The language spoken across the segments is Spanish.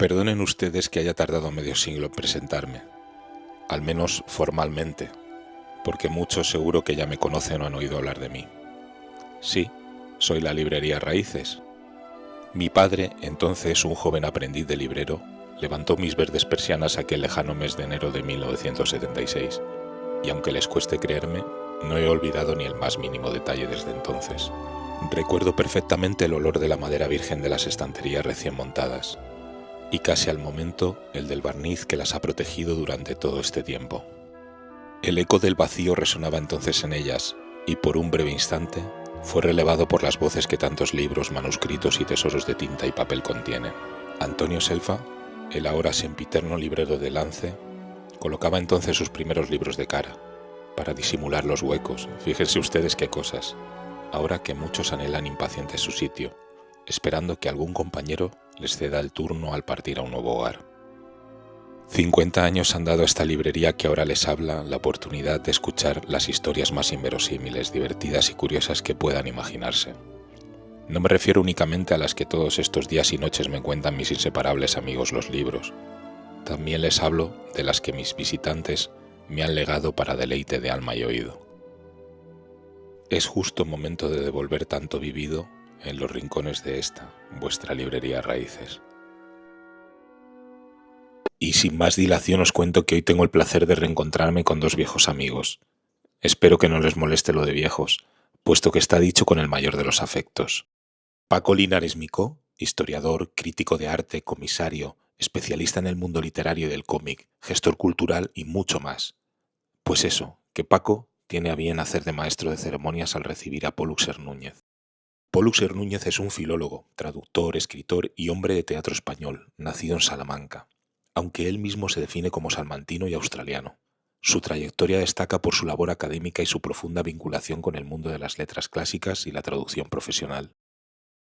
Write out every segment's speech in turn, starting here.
Perdonen ustedes que haya tardado medio siglo en presentarme, al menos formalmente, porque muchos seguro que ya me conocen o han oído hablar de mí. Sí, soy la librería Raíces. Mi padre, entonces un joven aprendiz de librero, levantó mis verdes persianas aquel lejano mes de enero de 1976, y aunque les cueste creerme, no he olvidado ni el más mínimo detalle desde entonces. Recuerdo perfectamente el olor de la madera virgen de las estanterías recién montadas, y casi al momento el del barniz que las ha protegido durante todo este tiempo. El eco del vacío resonaba entonces en ellas, y por un breve instante fue relevado por las voces que tantos libros, manuscritos y tesoros de tinta y papel contienen. Antonio Selfa, el ahora sempiterno librero de Lance, colocaba entonces sus primeros libros de cara, para disimular los huecos. Fíjense ustedes qué cosas, ahora que muchos anhelan impacientes su sitio, esperando que algún compañero les ceda el turno al partir a un nuevo hogar. 50 años han dado a esta librería que ahora les habla la oportunidad de escuchar las historias más inverosímiles, divertidas y curiosas que puedan imaginarse. No me refiero únicamente a las que todos estos días y noches me cuentan mis inseparables amigos los libros. También les hablo de las que mis visitantes me han legado para deleite de alma y oído. Es justo momento de devolver tanto vivido en los rincones de esta, vuestra librería Raíces. Y sin más dilación os cuento que hoy tengo el placer de reencontrarme con dos viejos amigos. Espero que no les moleste lo de viejos, puesto que está dicho con el mayor de los afectos. Paco Linares Micó, historiador, crítico de arte, comisario, especialista en el mundo literario y del cómic, gestor cultural y mucho más. Pues eso, que Paco tiene a bien hacer de maestro de ceremonias al recibir a Pólux Núñez. Pólux Núñez es un filólogo, traductor, escritor y hombre de teatro español, nacido en Salamanca, aunque él mismo se define como salmantino y australiano. Su trayectoria destaca por su labor académica y su profunda vinculación con el mundo de las letras clásicas y la traducción profesional.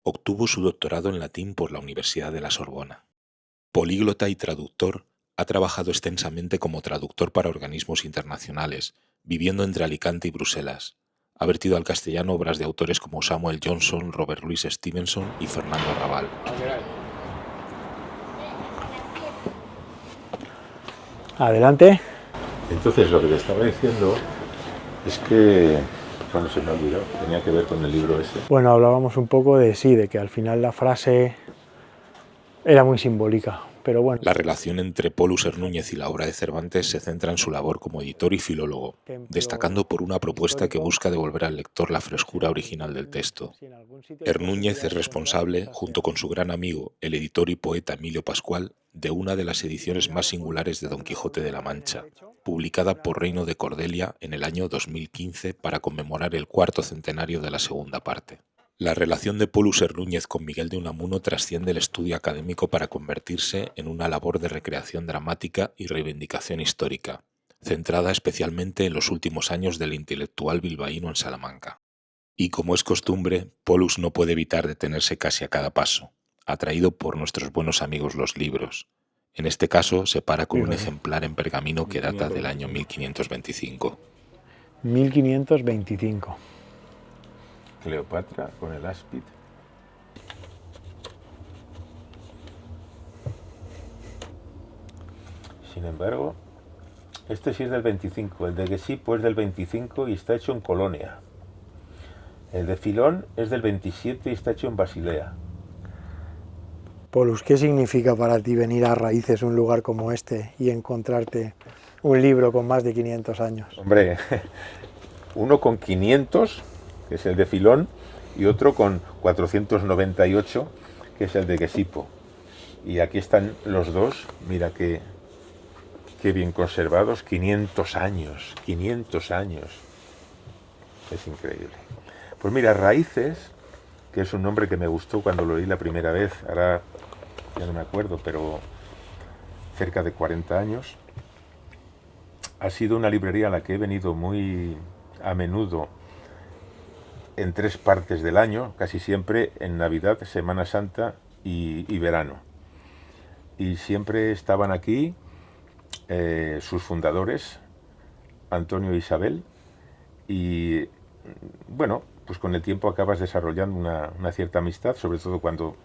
Obtuvo su doctorado en latín por la Universidad de la Sorbona. Políglota y traductor, ha trabajado extensamente como traductor para organismos internacionales, viviendo entre Alicante y Bruselas. Ha vertido al castellano obras de autores como Samuel Johnson, Robert Louis Stevenson y Fernando Arrabal. Adelante. Entonces, lo que te estaba diciendo es que, cuando se me ha olvidado, tenía que ver con el libro ese. Bueno, hablábamos un poco de sí, de que al final la frase era muy simbólica, pero bueno. La relación entre Pólux Núñez y la obra de Cervantes se centra en su labor como editor y filólogo, destacando por una propuesta que busca devolver al lector la frescura original del texto. Núñez es responsable, junto con su gran amigo, el editor y poeta Emilio Pascual, de una de las ediciones más singulares de Don Quijote de la Mancha, publicada por Reino de Cordelia en el año 2015 para conmemorar el cuarto centenario de la segunda parte. La relación de Pólux Núñez con Miguel de Unamuno trasciende el estudio académico para convertirse en una labor de recreación dramática y reivindicación histórica, centrada especialmente en los últimos años del intelectual bilbaíno en Salamanca. Y como es costumbre, Pólux no puede evitar detenerse casi a cada paso, atraído por nuestros buenos amigos los libros. En este caso, se para con un ejemplar en pergamino que data del año 1525. 1525. Cleopatra con el áspid. Sin embargo, este sí es del 25. El de Gesipo es del 25 y está hecho en Colonia. El de Filón es del 27 y está hecho en Basilea. Pólux, ¿qué significa para ti venir a Raíces, un lugar como este, y encontrarte un libro con más de 500 años? Hombre, uno con 500, que es el de Filón, y otro con 498, que es el de Gesipo. Y aquí están los dos, mira qué bien conservados, 500 años, 500 años. Es increíble. Pues mira, Raíces, que es un nombre que me gustó cuando lo leí la primera vez, ahora ya no me acuerdo, pero cerca de 40 años, ha sido una librería a la que he venido muy a menudo en 3 partes del año, casi siempre en Navidad, Semana Santa y verano. Y siempre estaban aquí sus fundadores, Antonio e Isabel, y bueno, pues con el tiempo acabas desarrollando una cierta amistad, sobre todo cuando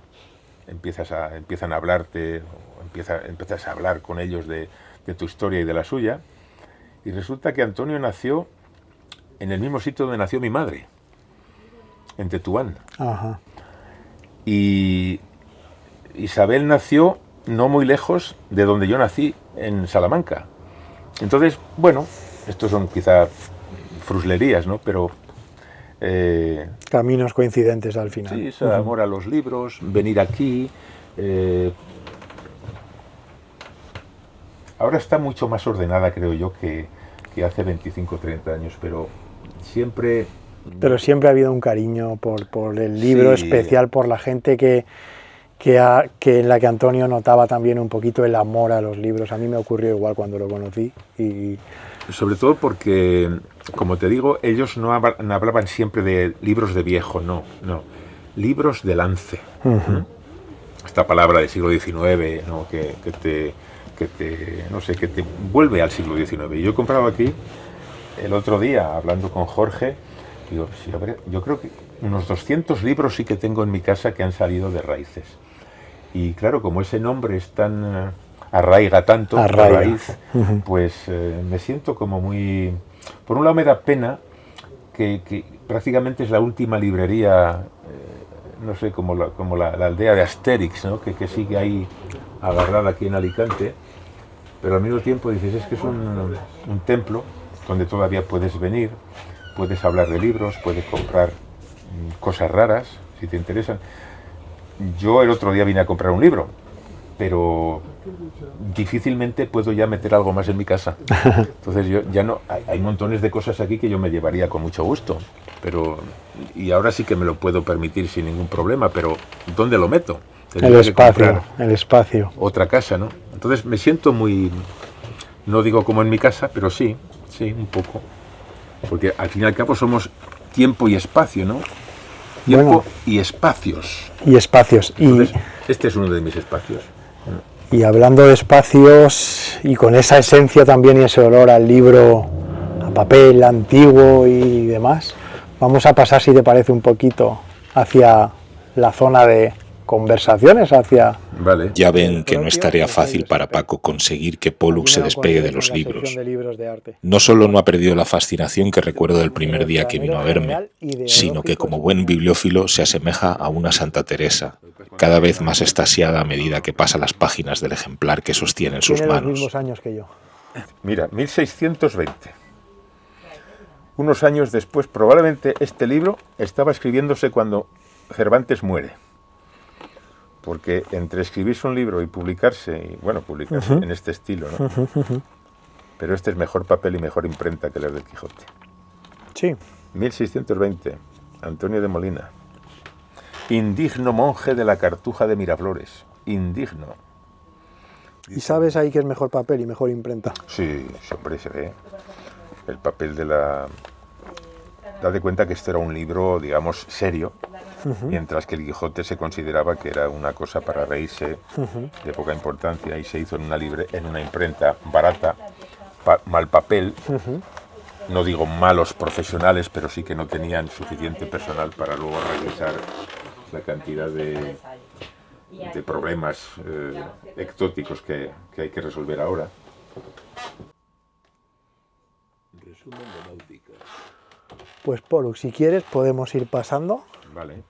empiezan a hablarte, o empiezas a hablar con ellos de tu historia y de la suya, y resulta que Antonio nació en el mismo sitio donde nació mi madre, en Tetuán. Ajá. Y Isabel nació no muy lejos de donde yo nací, en Salamanca. Entonces, bueno, estos son quizá fruslerías, ¿no? Pero... caminos coincidentes al final. Sí, ese amor a los libros, venir aquí. Ahora está mucho más ordenada, creo yo, que hace 25 o 30 años, pero siempre... Pero siempre ha habido un cariño por el libro, Sí. especial por la gente que en la que Antonio notaba también un poquito el amor a los libros. A mí me ocurrió igual cuando lo conocí. Y sobre todo porque, como te digo, ellos no hablaban siempre de libros de viejo, no. Libros de lance. Esta palabra del siglo XIX, ¿no? que te vuelve al siglo XIX. Y yo he comprado aquí, el otro día, hablando con Jorge, digo, sí, a ver, yo creo que unos 200 libros sí que tengo en mi casa que han salido de Raíces. Y claro, como ese nombre es tan... arraiga tanto, Arraiga. Raíz, pues me siento como muy... Por un lado me da pena que prácticamente es la última librería, no sé, como la aldea de Astérix, ¿no? que sigue ahí agarrada aquí en Alicante, pero al mismo tiempo dices, es que es un templo donde todavía puedes venir, puedes hablar de libros, puedes comprar cosas raras, si te interesan. Yo el otro día vine a comprar un libro, pero difícilmente puedo ya meter algo más en mi casa. Entonces yo ya no, hay montones de cosas aquí que yo me llevaría con mucho gusto, pero y ahora sí que me lo puedo permitir sin ningún problema, pero ¿dónde lo meto? Tendría que comprar el espacio. otra casa, ¿no? Entonces me siento muy, no digo como en mi casa, pero sí, un poco, porque al fin y al cabo somos tiempo y espacio, ¿no? Tiempo Bueno, y espacios. y espacios. Entonces, este es uno de mis espacios. Y hablando de espacios, y con esa esencia también y ese olor al libro, a papel antiguo y demás, vamos a pasar, si te parece, un poquito hacia la zona de conversaciones, hacia... Vale. Ya ven que no es tarea fácil para Paco conseguir que Pollux se despegue de los libros. No solo no ha perdido la fascinación que recuerdo del primer día que vino a verme, sino que como buen bibliófilo se asemeja a una Santa Teresa, cada vez más extasiada a medida que pasa las páginas del ejemplar que sostiene en sus Tiene los manos. mismos años que yo. Mira, 1620. Unos años después, probablemente este libro estaba escribiéndose cuando Cervantes muere. Porque entre escribirse un libro y publicarse, en este estilo, ¿no? Pero este es mejor papel y mejor imprenta que el del Quijote. Sí. 1620, Antonio de Molina. Indigno monje de la Cartuja de Miraflores. Indigno. ¿Y sabes ahí que es mejor papel y mejor imprenta? Sí, hombre, se ve. El papel de la... Date cuenta que este era un libro, digamos, serio, mientras que el Quijote se consideraba que era una cosa para reírse, de poca importancia, y se hizo en una imprenta barata, mal papel. No digo malos profesionales, pero sí que no tenían suficiente personal para luego revisar la cantidad de problemas exóticos que hay que resolver ahora. Resumen de náutica. Pues Pollux, si quieres podemos ir pasando. Vale.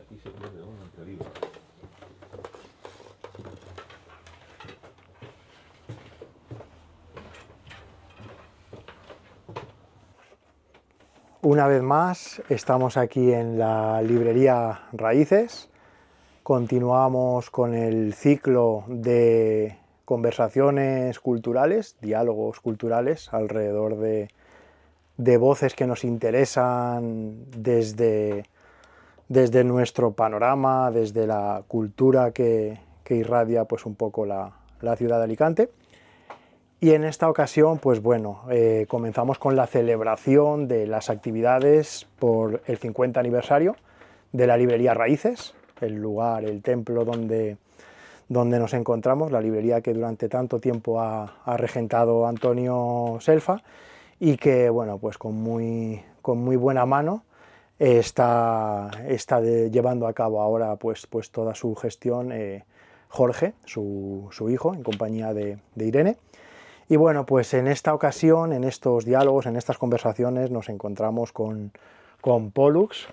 Aquí se pierde uno entre libros. Una vez más, estamos aquí en la librería Raíces. Continuamos con el ciclo de conversaciones culturales, diálogos culturales alrededor de voces que nos interesan desde nuestro panorama, desde la cultura que irradia pues un poco la ciudad de Alicante. Y en esta ocasión, pues bueno, comenzamos con la celebración de las actividades por el 50 aniversario de la librería Raíces, el lugar, el templo donde nos encontramos, la librería que durante tanto tiempo ha regentado Antonio Selfa, y que, bueno, pues con muy buena mano está llevando a cabo ahora pues toda su gestión Jorge, su hijo, en compañía de Irene. Y bueno, pues en esta ocasión, en estos diálogos, en estas conversaciones, nos encontramos con Pollux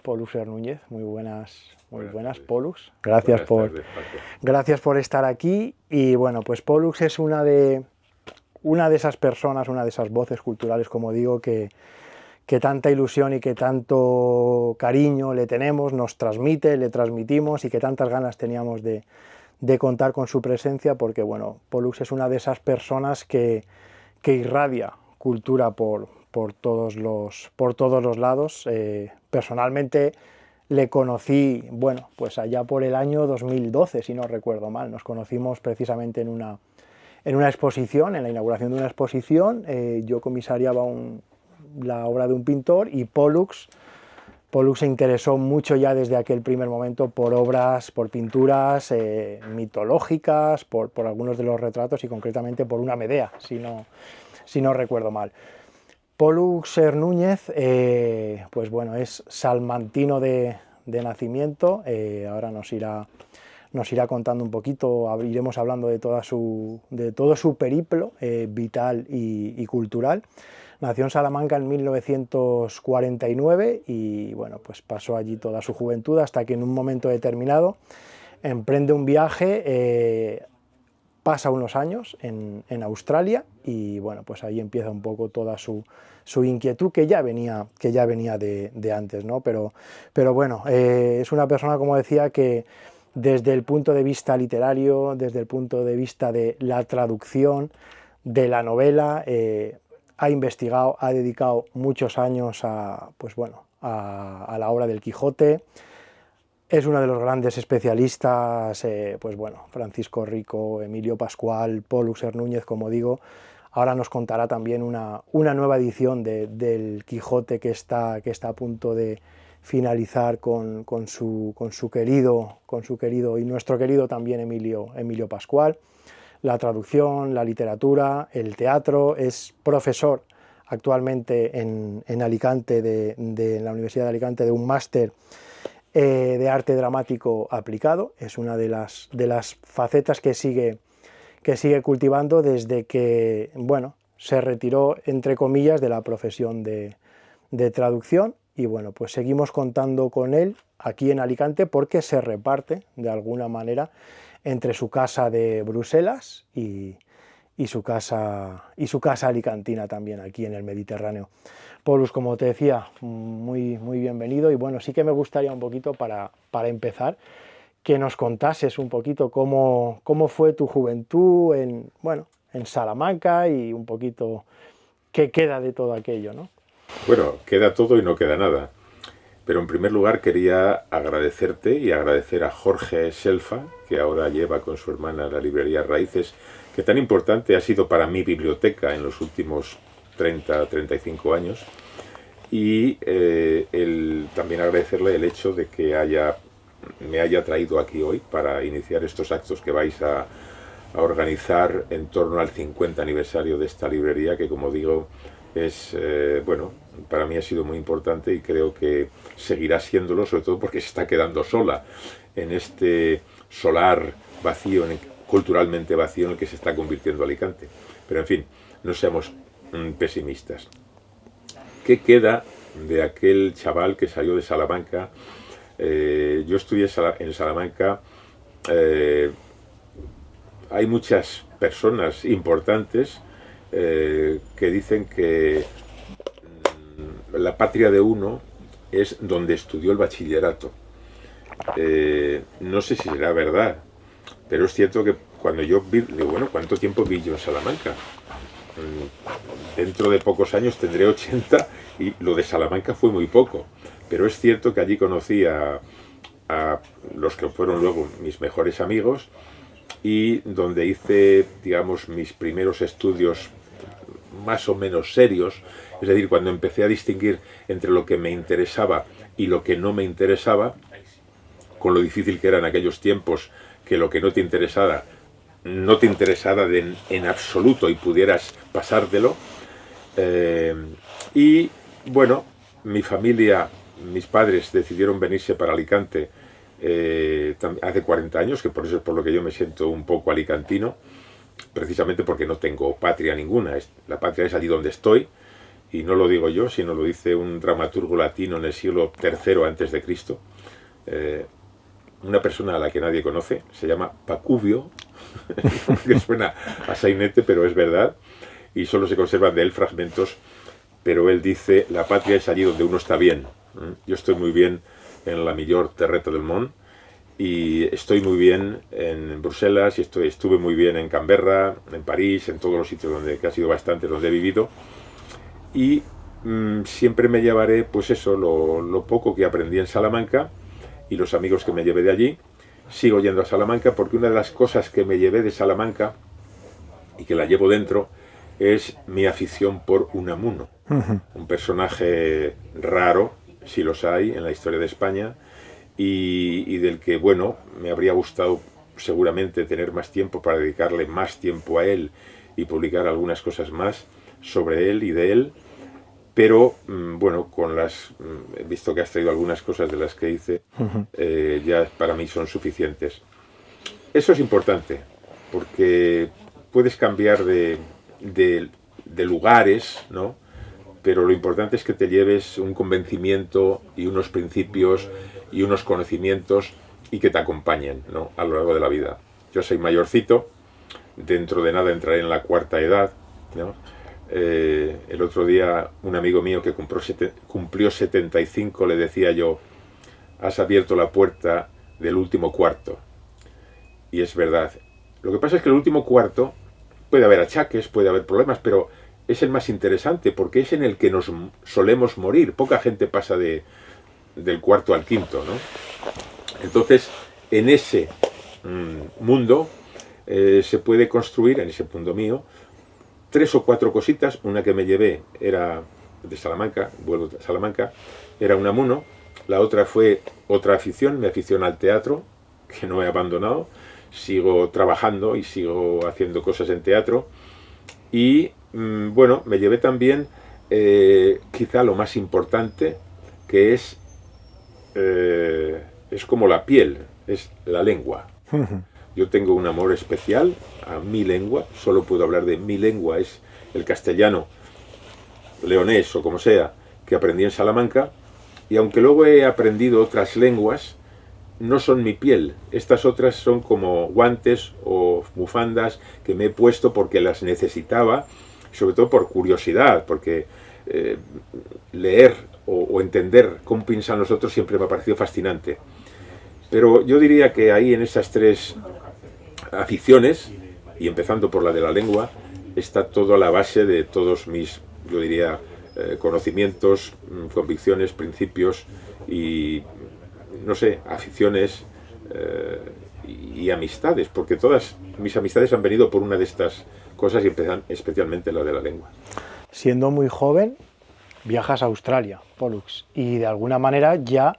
Núñez. Muy buenas Pollux. Gracias por estar aquí. Y bueno, pues Pollux es una de esas personas, una de esas voces culturales, como digo, que tanta ilusión y que tanto cariño le tenemos, nos transmite, le transmitimos, y que tantas ganas teníamos de contar con su presencia, porque bueno, Pollux es una de esas personas que irradia cultura por todos los lados. Personalmente le conocí, bueno, pues allá por el año 2012, si no recuerdo mal. Nos conocimos precisamente en una exposición, en la inauguración de una exposición. Yo comisariaba la obra de un pintor, y Pollux se interesó mucho ya desde aquel primer momento por obras, por pinturas mitológicas, por algunos de los retratos, y concretamente por una Medea, si no recuerdo mal. Pollux Núñez, pues bueno, es salmantino de nacimiento. Ahora nos irá contando un poquito, iremos hablando de todo su periplo vital y cultural. Nació en Salamanca en 1949 y bueno, pues pasó allí toda su juventud, hasta que en un momento determinado emprende un viaje, pasa unos años en Australia, y bueno, pues ahí empieza un poco toda su inquietud, que ya venía de antes, ¿no? Pero bueno, es una persona, como decía, que desde el punto de vista literario, desde el punto de vista de la traducción, de la novela, ha investigado, ha dedicado muchos años a la obra del Quijote. Es uno de los grandes especialistas, pues bueno, Francisco Rico, Emilio Pascual, Pollux Núñez, como digo. Ahora nos contará también una nueva edición del Quijote que está a punto de finalizar con su querido y nuestro querido también Emilio Pascual. La traducción, la literatura, el teatro. Es profesor actualmente en Alicante, de la Universidad de Alicante, de un máster de arte dramático aplicado. Es una de las facetas que sigue cultivando desde que, bueno, se retiró, entre comillas, de la profesión de traducción. Y bueno, pues seguimos contando con él aquí en Alicante, porque se reparte de alguna manera entre su casa de Bruselas y su casa alicantina también, aquí en el Mediterráneo. Pollux, como te decía, muy bienvenido. Y bueno, sí que me gustaría un poquito, para empezar, que nos contases un poquito cómo fue tu juventud en Salamanca, y un poquito qué queda de todo aquello, ¿no? Bueno, queda todo y no queda nada. Pero en primer lugar quería agradecerte y agradecer a Jorge Selfa, que ahora lleva con su hermana la librería Raíces, que tan importante ha sido para mi biblioteca en los últimos 35 años. Y también agradecerle el hecho de que me haya traído aquí hoy para iniciar estos actos que vais a organizar en torno al 50 aniversario de esta librería, que, como digo, es, para mí ha sido muy importante, y creo que seguirá siéndolo, sobre todo porque se está quedando sola en este solar vacío, culturalmente vacío, en el que se está convirtiendo Alicante. Pero en fin, no seamos pesimistas. ¿Qué queda de aquel chaval que salió de Salamanca? Yo estudié en Salamanca. Hay muchas personas importantes que dicen que la patria de uno es donde estudió el bachillerato. No sé si será verdad, pero es cierto que cuando yo vi, digo, bueno, ¿cuánto tiempo vi yo en Salamanca? Dentro de pocos años tendré 80, y lo de Salamanca fue muy poco. Pero es cierto que allí conocí a los que fueron luego mis mejores amigos, y donde hice, digamos, mis primeros estudios más o menos serios. Es decir, cuando empecé a distinguir entre lo que me interesaba y lo que no me interesaba, con lo difícil que era en aquellos tiempos que lo que no te interesara en absoluto y pudieras pasártelo. Y bueno, mi familia, mis padres decidieron venirse para Alicante hace 40 años, que por eso es por lo que yo me siento un poco alicantino, precisamente porque no tengo patria ninguna. La patria es allí donde estoy, y no lo digo yo, sino lo dice un dramaturgo latino en el siglo III antes de Cristo, una persona a la que nadie conoce, se llama Pacubio, que suena a sainete, pero es verdad, y solo se conservan de él fragmentos, pero él dice: la patria es allí donde uno está bien. Yo estoy muy bien en la Millor Terreta del Mont, y estoy muy bien en Bruselas, y estuve muy bien en Canberra, en París, en todos los sitios que ha sido bastante, donde he vivido, y siempre me llevaré, pues eso, lo poco que aprendí en Salamanca y los amigos que me llevé de allí. Sigo yendo a Salamanca porque una de las cosas que me llevé de Salamanca y que la llevo dentro es mi afición por Unamuno, un personaje raro, si los hay, en la historia de España, y del que, bueno, me habría gustado seguramente tener más tiempo para dedicarle más tiempo a él y publicar algunas cosas más sobre él y de él, pero bueno, he visto que has traído algunas cosas de las que hice, ya para mí son suficientes. Eso es importante, porque puedes cambiar de lugares, ¿no? Pero lo importante es que te lleves un convencimiento y unos principios y unos conocimientos y que te acompañen, ¿no?, a lo largo de la vida. Yo soy mayorcito, dentro de nada entraré en la cuarta edad, ¿no? El otro día un amigo mío que cumplió 75 le decía yo: has abierto la puerta del último cuarto. Y es verdad. Lo que pasa es que el último cuarto puede haber achaques, puede haber problemas, pero es el más interesante porque es en el que nos solemos morir. Poca gente pasa del cuarto al quinto, ¿no? Entonces, en ese mundo se puede construir, en ese mundo mío, 3 o 4 cositas. Una que me llevé era de Salamanca, vuelvo a Salamanca, era Unamuno. La otra fue otra afición, mi afición al teatro, que no he abandonado. Sigo trabajando y sigo haciendo cosas en teatro. Y bueno, me llevé también quizá lo más importante, que es como la piel, es la lengua. Yo tengo un amor especial a mi lengua, solo puedo hablar de mi lengua, es el castellano, leonés o como sea, que aprendí en Salamanca, y aunque luego he aprendido otras lenguas, no son mi piel. Estas otras son como guantes o bufandas que me he puesto porque las necesitaba, sobre todo por curiosidad, porque leer o entender cómo piensan los otros siempre me ha parecido fascinante. Pero yo diría que ahí en esas 3 aficiones, y empezando por la de la lengua, está toda la base de todos mis, yo diría, conocimientos, convicciones, principios y, no sé, aficiones y amistades, porque todas mis amistades han venido por una de estas cosas, y especialmente la de la lengua. Siendo muy joven, viajas a Australia, Pollux, y de alguna manera ya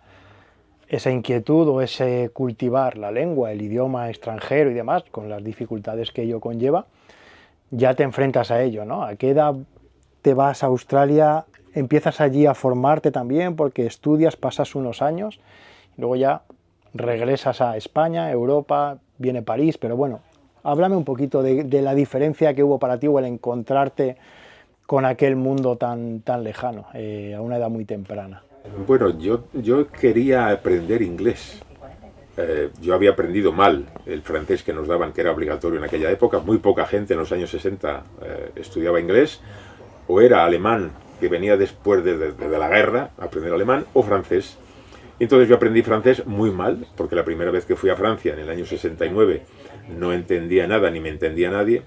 esa inquietud o ese cultivar la lengua, el idioma extranjero y demás, con las dificultades que ello conlleva, ya te enfrentas a ello, ¿no? ¿A qué edad te vas a Australia? ¿Empiezas allí a formarte también porque estudias, pasas unos años, y luego ya regresas a España, Europa, viene París? Pero bueno, háblame un poquito de la diferencia que hubo para ti o el encontrarte con aquel mundo tan lejano, a una edad muy temprana. Bueno, yo quería aprender inglés. Yo había aprendido mal el francés que nos daban, que era obligatorio en aquella época. Muy poca gente en los años 60 estudiaba inglés. O era alemán, que venía después de la guerra, aprender alemán, o francés. Entonces yo aprendí francés muy mal, porque la primera vez que fui a Francia, en el año 69, no entendía nada, ni me entendía nadie.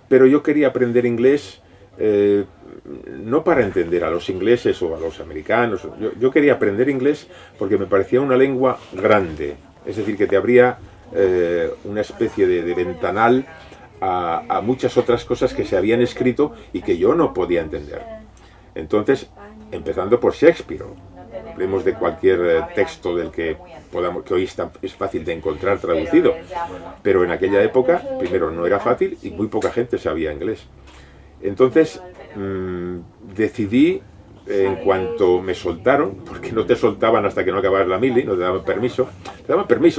Pero yo quería aprender inglés, no para entender a los ingleses o a los americanos. Yo quería aprender inglés porque me parecía una lengua grande, es decir, que te abría una especie de ventanal a muchas otras cosas que se habían escrito y que yo no podía entender. Entonces, empezando por Shakespeare, hablemos de cualquier texto del que hoy es fácil de encontrar traducido, pero en aquella época, primero, no era fácil y muy poca gente sabía inglés. Entonces decidí, en cuanto me soltaron, porque no te soltaban hasta que no acababas la mili, no te daban permiso,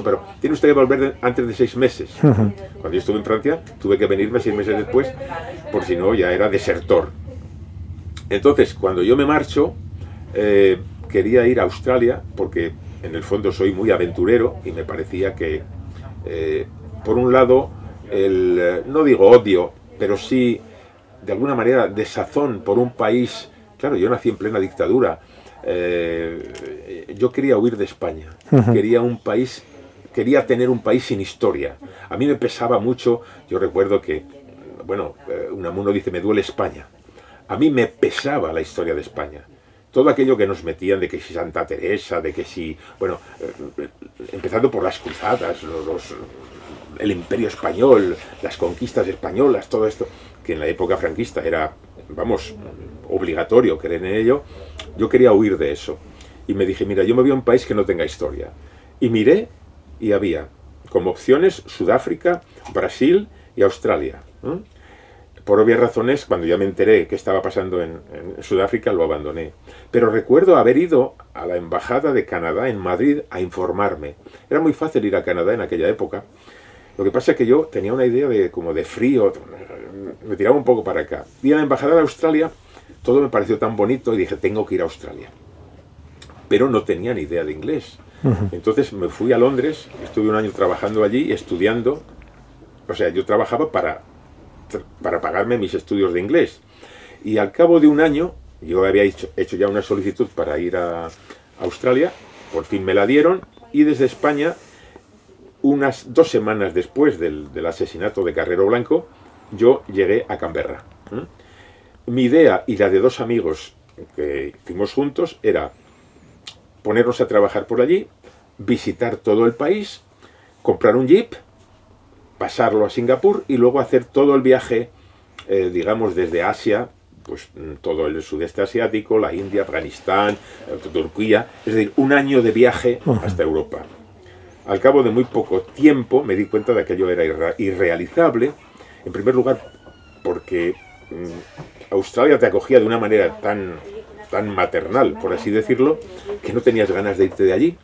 pero tiene usted que volver antes de 6 meses. Cuando yo estuve en Francia, tuve que venirme 6 meses después, por si no ya era desertor. Entonces, cuando yo me marcho, quería ir a Australia, porque en el fondo soy muy aventurero y me parecía que, por un lado, no digo odio, pero sí, de alguna manera, desazón por un país. Claro, yo nací en plena dictadura. Yo quería huir de España. Quería tener un país sin historia. A mí me pesaba mucho. Yo recuerdo que, bueno, Unamuno dice, me duele España. A mí me pesaba la historia de España. Todo aquello que nos metían, de que si Santa Teresa, de que si, bueno, empezando por las cruzadas, el Imperio Español, las conquistas españolas, todo esto, que en la época franquista era, vamos, obligatorio creer en ello. Yo quería huir de eso. Y me dije, mira, yo me voy a un país que no tenga historia. Y miré, y había como opciones Sudáfrica, Brasil y Australia. Por obvias razones, cuando ya me enteré qué estaba pasando en Sudáfrica, lo abandoné. Pero recuerdo haber ido a la embajada de Canadá en Madrid a informarme. Era muy fácil ir a Canadá en aquella época. Lo que pasa es que yo tenía una idea como de frío, me tiraba un poco para acá. Y en la embajada de Australia todo me pareció tan bonito y dije, tengo que ir a Australia. Pero no tenía ni idea de inglés. Entonces me fui a Londres, estuve un año trabajando allí, estudiando. O sea, yo trabajaba para pagarme mis estudios de inglés. Y al cabo de un año, yo había hecho ya una solicitud para ir a Australia, por fin me la dieron, y desde España, unas 2 semanas después del asesinato de Carrero Blanco, yo llegué a Canberra. Mi idea y la de 2 amigos que fuimos juntos era ponernos a trabajar por allí, visitar todo el país, comprar un jeep, pasarlo a Singapur y luego hacer todo el viaje, digamos, desde Asia, pues todo el sudeste asiático, la India, Afganistán, Turquía, es decir, un año de viaje hasta Europa. Al cabo de muy poco tiempo me di cuenta de que aquello era irrealizable, en primer lugar porque Australia te acogía de una manera tan maternal, por así decirlo, que no tenías ganas de irte de allí.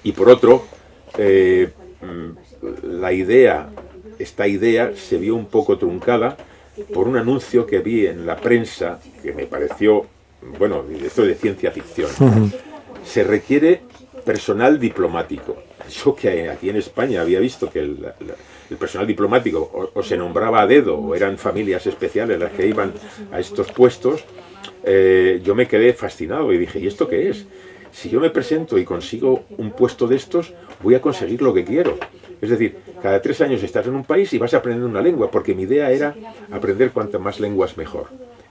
Y por otro, esta idea se vio un poco truncada por un anuncio que vi en la prensa que me pareció, bueno, esto es de ciencia ficción. Se requiere personal diplomático. Yo que aquí en España había visto que el personal diplomático o se nombraba a dedo o eran familias especiales las que iban a estos puestos, yo me quedé fascinado y dije, ¿y esto qué es? Si yo me presento y consigo un puesto de estos, voy a conseguir lo que quiero. Es decir, cada 3 años estás en un país y vas a aprender una lengua, porque mi idea era aprender cuantas más lenguas mejor,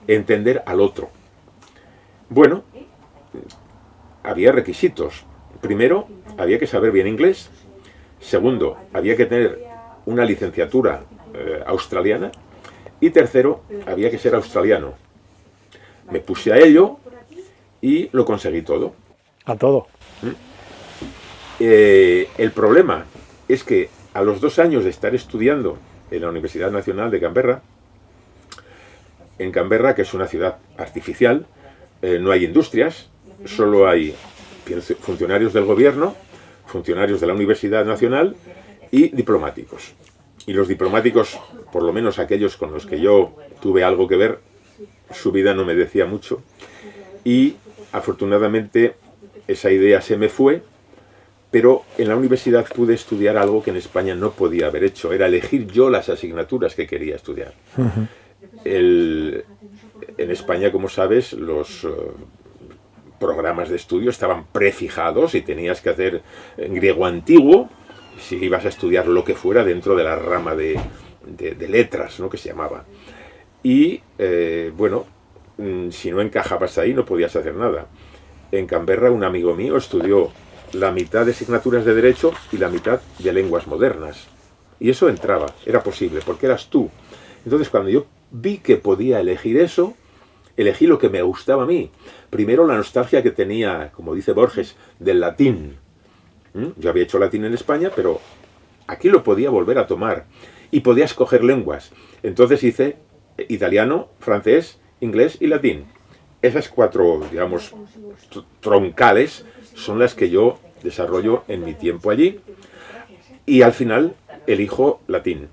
entender al otro. Bueno, había requisitos. Primero, había que saber bien inglés. Segundo, había que tener una licenciatura australiana. Y tercero, había que ser australiano. Me puse a ello y lo conseguí todo. A todo. El problema es que a los 2 años de estar estudiando en la Universidad Nacional de Canberra, en Canberra, que es una ciudad artificial, no hay industrias, solo hay funcionarios del gobierno, funcionarios de la Universidad Nacional y diplomáticos. Y los diplomáticos, por lo menos aquellos con los que yo tuve algo que ver, su vida no me decía mucho. Y afortunadamente esa idea se me fue, pero en la universidad pude estudiar algo que en España no podía haber hecho, era elegir yo las asignaturas que quería estudiar. En España, como sabes, los programas de estudio estaban prefijados y tenías que hacer en griego antiguo si ibas a estudiar lo que fuera dentro de la rama de letras, ¿no?, que se llamaba. Y bueno, si no encajabas ahí no podías hacer nada. En Canberra un amigo mío estudió la mitad de asignaturas de Derecho y la mitad de Lenguas Modernas. Y eso entraba, era posible, porque eras tú. Entonces, cuando yo vi que podía elegir eso, elegí lo que me gustaba a mí. Primero, la nostalgia que tenía, como dice Borges, del latín. Yo había hecho latín en España, pero aquí lo podía volver a tomar. Y podía escoger lenguas. Entonces hice italiano, francés, inglés y latín. Esas 4, digamos, troncales son las que yo desarrollo en mi tiempo allí, y al final elijo latín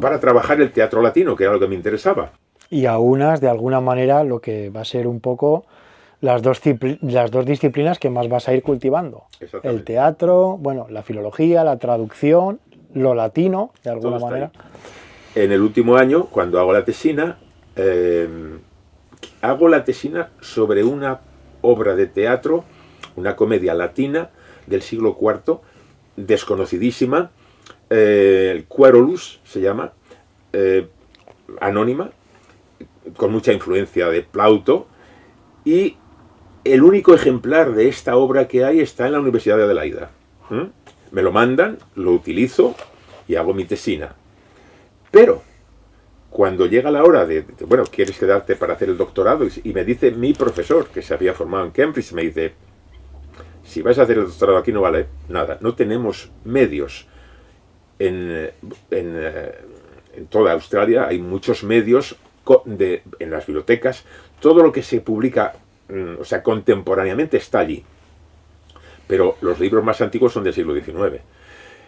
para trabajar el teatro latino, que era lo que me interesaba. Y aunas de alguna manera lo que va a ser un poco las dos disciplinas que más vas a ir cultivando. El teatro, bueno, la filología, la traducción, lo latino, de alguna manera. En el último año, cuando hago la tesina sobre una obra de teatro, una comedia latina del siglo IV, desconocidísima, Querolus se llama, anónima, con mucha influencia de Plauto, y el único ejemplar de esta obra que hay está en la Universidad de Adelaida. Me lo mandan, lo utilizo y hago mi tesina. Pero cuando llega la hora de bueno, ¿quieres quedarte para hacer el doctorado? Y me dice mi profesor, que se había formado en Cambridge, me dice, si vas a hacer el doctorado aquí no vale nada, no tenemos medios. En toda Australia hay muchos medios en las bibliotecas, todo lo que se publica, o sea, contemporáneamente está allí. Pero los libros más antiguos son del siglo XIX.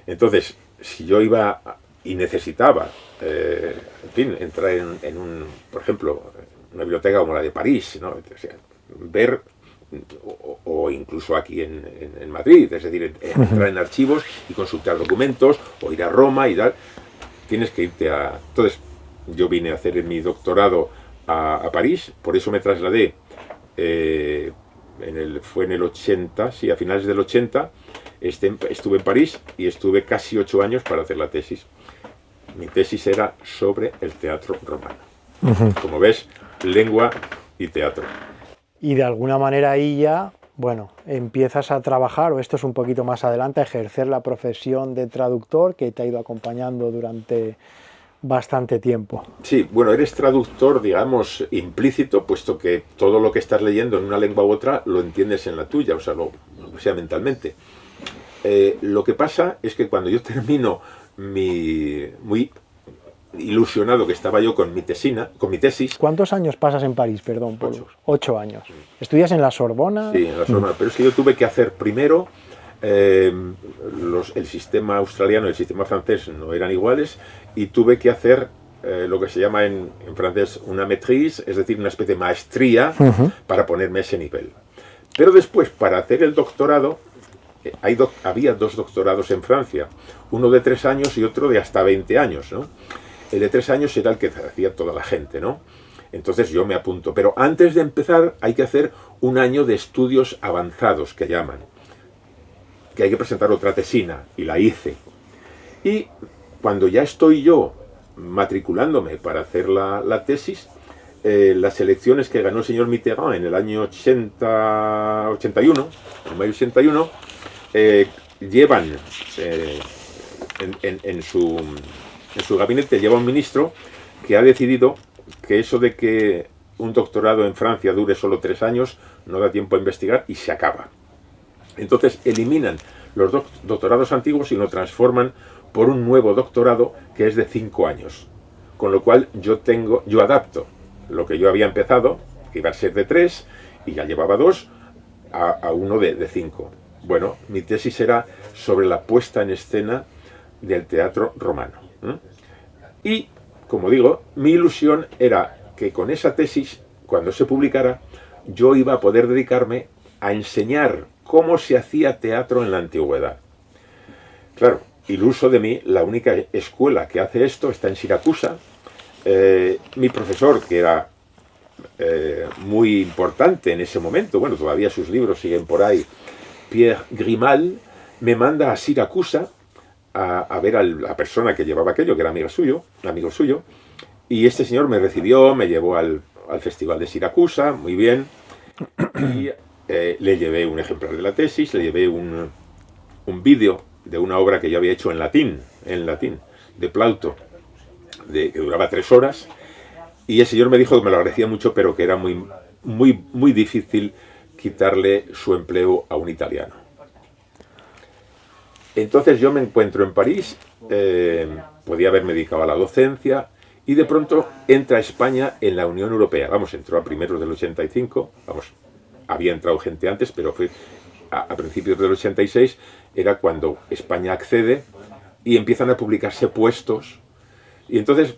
Entonces, si yo iba y necesitaba, en fin, entrar en por ejemplo, una biblioteca como la de París, ¿no? O sea, ver, o incluso aquí en Madrid, es decir, entrar en archivos y consultar documentos, o ir a Roma y tal, tienes que irte a... Entonces, yo vine a hacer mi doctorado a París, por eso me trasladé, fue en el 80, sí, a finales del 80, estuve en París y estuve casi 8 años para hacer la tesis. Mi tesis era sobre el teatro romano. Como ves, lengua y teatro. Y de alguna manera ahí ya, bueno, empiezas a trabajar, o esto es un poquito más adelante, a ejercer la profesión de traductor que te ha ido acompañando durante bastante tiempo. Sí, bueno, eres traductor, digamos, implícito, puesto que todo lo que estás leyendo en una lengua u otra lo entiendes en la tuya, o sea, mentalmente. Lo que pasa es que cuando yo termino muy ilusionado que estaba yo con mi tesis... ¿Cuántos años pasas en París? Perdón, 8 años. ¿Estudias en la Sorbona? Sí, en la Sorbona, pero es que yo tuve que hacer primero... el sistema australiano y el sistema francés no eran iguales, y tuve que hacer lo que se llama en francés una maîtrise, es decir, una especie de maestría para ponerme a ese nivel. Pero después, para hacer el doctorado, había 2 doctorados en Francia, uno de 3 años y otro de hasta 20 años, ¿no? El de 3 años era el que hacía toda la gente, ¿no? Entonces yo me apunto, pero antes de empezar hay que hacer un año de estudios avanzados, que llaman, que hay que presentar otra tesina, y la hice. Y cuando ya estoy yo matriculándome para hacer la tesis, las elecciones que ganó el señor Mitterrand en el año 81, en mayo 81, llevan en su gabinete, lleva un ministro que ha decidido que eso de que un doctorado en Francia dure solo 3 años no da tiempo a investigar y se acaba. Entonces eliminan los doctorados antiguos y lo transforman por un nuevo doctorado que es de 5 años. Con lo cual yo adapto lo que yo había empezado, que iba a ser de 3, y ya llevaba 2, a uno de 5. Bueno, mi tesis era sobre la puesta en escena del teatro romano. Y, como digo, mi ilusión era que con esa tesis, cuando se publicara, yo iba a poder dedicarme a enseñar cómo se hacía teatro en la antigüedad. Claro, iluso de mí, la única escuela que hace esto está en Siracusa. Mi profesor, que era muy importante en ese momento, bueno, todavía sus libros siguen por ahí, Pierre Grimal, me manda a Siracusa a ver a la persona que llevaba aquello, que era amigo suyo, y este señor me recibió, me llevó al Festival de Siracusa, muy bien, y le llevé un ejemplar de la tesis, le llevé un vídeo de una obra que yo había hecho en latín, de Plauto, que duraba 3 horas, y el señor me dijo que me lo agradecía mucho, pero que era muy difícil quitarle su empleo a un italiano. Entonces yo me encuentro en París, podía haberme dedicado a la docencia, y de pronto entra España en la Unión Europea. Vamos, entró a primeros del 85, vamos, había entrado gente antes, pero fue a principios del 86, era cuando España accede y empiezan a publicarse puestos. Y entonces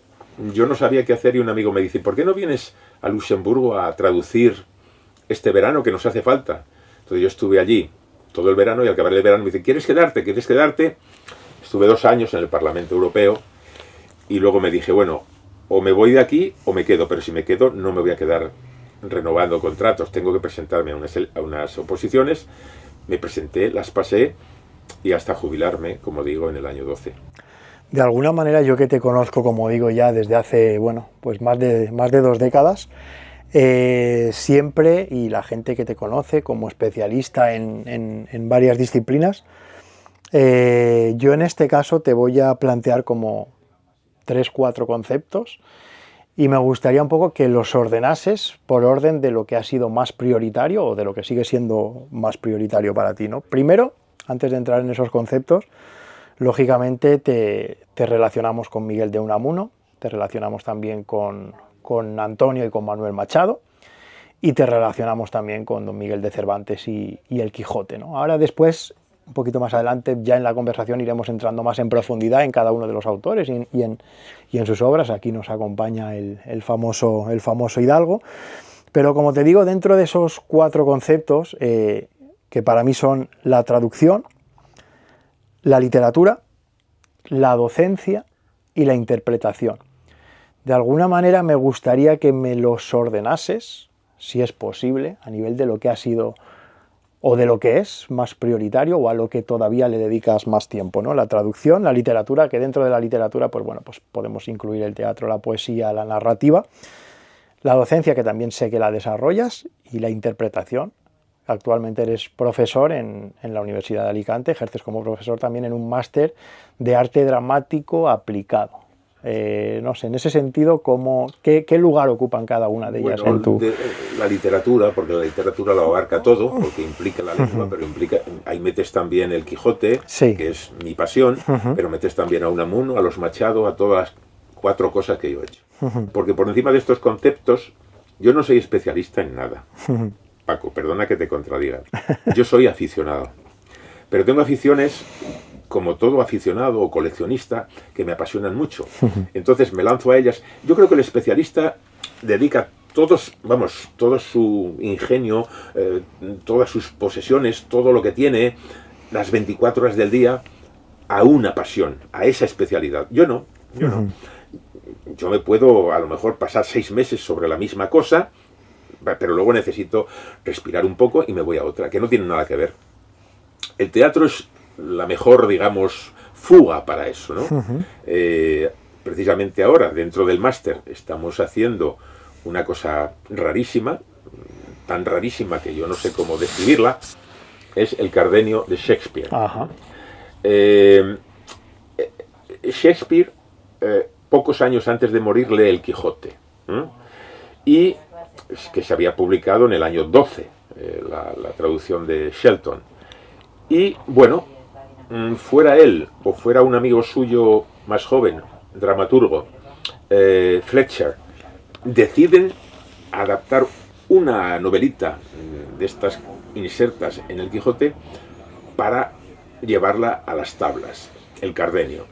yo no sabía qué hacer y un amigo me dice, ¿por qué no vienes a Luxemburgo a traducir este verano que nos hace falta? Entonces yo estuve allí todo el verano y al acabar el verano me dice, ¿quieres quedarte? ¿Quieres quedarte? Estuve 2 años en el Parlamento Europeo y luego me dije, bueno, o me voy de aquí o me quedo, pero si me quedo no me voy a quedar renovando contratos, tengo que presentarme a unas oposiciones. Me presenté, las pasé y hasta jubilarme, como digo, en el año 12. De alguna manera, yo que te conozco, como digo, ya desde hace, bueno, pues más de 2 décadas, siempre, y la gente que te conoce como especialista en varias disciplinas, yo en este caso te voy a plantear como 3-4 conceptos y me gustaría un poco que los ordenases por orden de lo que ha sido más prioritario o de lo que sigue siendo más prioritario para ti, ¿no? Primero, antes de entrar en esos conceptos, lógicamente te relacionamos con Miguel de Unamuno, te relacionamos también con Antonio y con Manuel Machado, y te relacionamos también con Don Miguel de Cervantes y el Quijote, ¿no? Ahora después, un poquito más adelante, ya en la conversación iremos entrando más en profundidad en cada uno de los autores y en sus obras. Aquí nos acompaña el famoso Hidalgo. Pero como te digo, dentro de esos 4 conceptos, que para mí son la traducción, la literatura, la docencia y la interpretación. De alguna manera me gustaría que me los ordenases, si es posible, a nivel de lo que ha sido o de lo que es más prioritario o a lo que todavía le dedicas más tiempo, ¿no? La traducción, la literatura, que dentro de la literatura, pues bueno, pues podemos incluir el teatro, la poesía, la narrativa, la docencia, que también sé que la desarrollas, y la interpretación. Actualmente eres profesor en la Universidad de Alicante, ejerces como profesor también en un máster de arte dramático aplicado. No sé, en ese sentido, ¿qué lugar ocupan cada una de ellas en tu...? La literatura, porque la literatura lo abarca todo, porque implica la lengua, pero ahí metes también el Quijote, sí, que es mi pasión, pero metes también a Unamuno, a los Machado, a todas las 4 cosas que yo he hecho. Porque por encima de estos conceptos, yo no soy especialista en nada. Paco, perdona que te contradiga. Yo soy aficionado. Pero tengo aficiones, como todo aficionado o coleccionista, que me apasionan mucho. Entonces me lanzo a ellas. Yo creo que el especialista dedica todo su ingenio, todas sus posesiones, todo lo que tiene, las 24 horas del día, a una pasión, a esa especialidad. Yo no. Yo me puedo, a lo mejor, pasar 6 meses sobre la misma cosa, pero luego necesito respirar un poco y me voy a otra, que no tiene nada que ver. El teatro es la mejor, digamos, fuga para eso, ¿no? Precisamente ahora, dentro del máster, estamos haciendo una cosa rarísima, tan rarísima que yo no sé cómo describirla, es el Cardenio de Shakespeare. Shakespeare, pocos años antes de morir, lee el Quijote, y que se había publicado en el año 12, la traducción de Shelton. Y bueno, fuera él o fuera un amigo suyo más joven, dramaturgo, Fletcher, deciden adaptar una novelita de estas insertas en el Quijote para llevarla a las tablas, el Cardenio.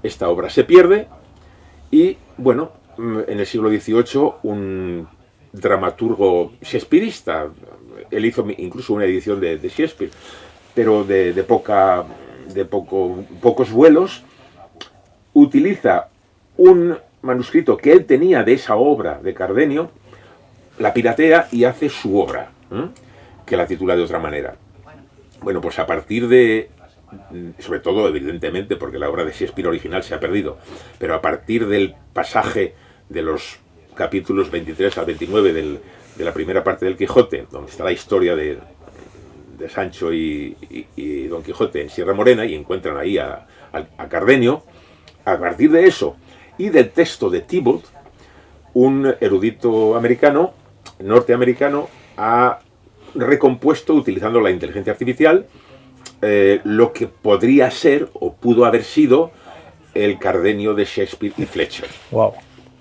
Esta obra se pierde y, bueno, en el siglo XVIII un dramaturgo shakespearista, él hizo incluso una edición de Shakespeare, pero de pocos vuelos, utiliza un manuscrito que él tenía de esa obra de Cardenio, la piratea y hace su obra, que la titula de otra manera. Bueno, pues a partir de, sobre todo evidentemente porque la obra de Shakespeare original se ha perdido, pero a partir del pasaje de los capítulos 23 al 29 de la primera parte del Quijote, donde está la historia de Sancho y Don Quijote en Sierra Morena, y encuentran ahí a Cardenio, a partir de eso y del texto de Thibaut, un erudito norteamericano, ha recompuesto, utilizando la inteligencia artificial, lo que podría ser o pudo haber sido el Cardenio de Shakespeare y Fletcher. Wow.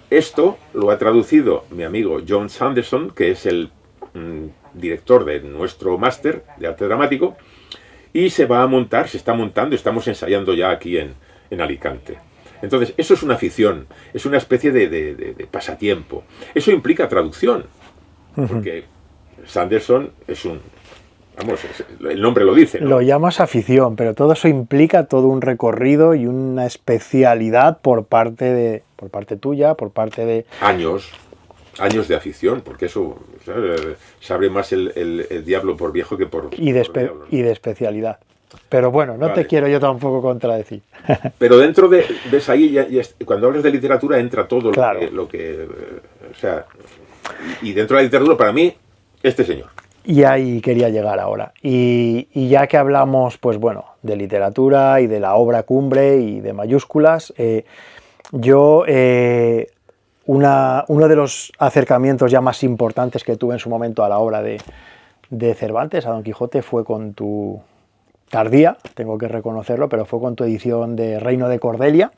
esto lo ha traducido mi amigo John Sanderson, que es el director de nuestro máster de arte dramático, y se va a montar, se está montando, estamos ensayando ya aquí en Alicante. Entonces, eso es una afición, es una especie de pasatiempo. Eso implica traducción, porque Sanderson es un... Vamos, el nombre lo dice, ¿no? Lo llamas afición, pero todo eso implica todo un recorrido y una especialidad por parte tuya, por parte de... Años de afición, porque eso, ¿sabes? Sabe más el diablo por viejo que por... Y de especialidad. Pero bueno, no te quiero yo tampoco contradecir. Pero dentro de... ¿Ves ahí? Cuando hablas de literatura entra todo claro. lo que o sea, y dentro de la literatura, para mí, este señor. Y ahí quería llegar ahora. Y ya que hablamos, pues bueno, de literatura y de la obra cumbre y de mayúsculas, uno de los acercamientos ya más importantes que tuve en su momento a la obra de Cervantes, a Don Quijote, fue con tu tardía, tengo que reconocerlo, pero fue con tu edición de Reino de Cordelia,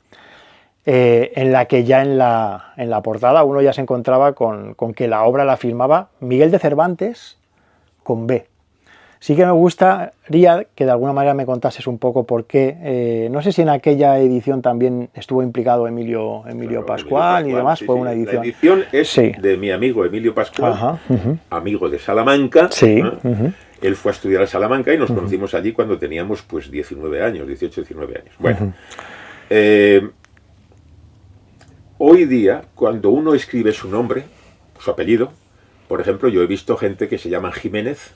en la que ya en la portada uno ya se encontraba con que la obra la firmaba Miguel de Cervantes con B. Sí que me gustaría que de alguna manera me contases un poco por qué. No sé si en aquella edición también estuvo implicado Emilio Pascual y demás. Sí, fue una edición. La edición es de mi amigo Emilio Pascual, amigo de Salamanca. Sí. Él fue a estudiar a Salamanca y nos conocimos allí cuando teníamos pues 19 años, 18, 19 años. Bueno, hoy día, cuando uno escribe su nombre, su apellido, por ejemplo, yo he visto gente que se llama Jiménez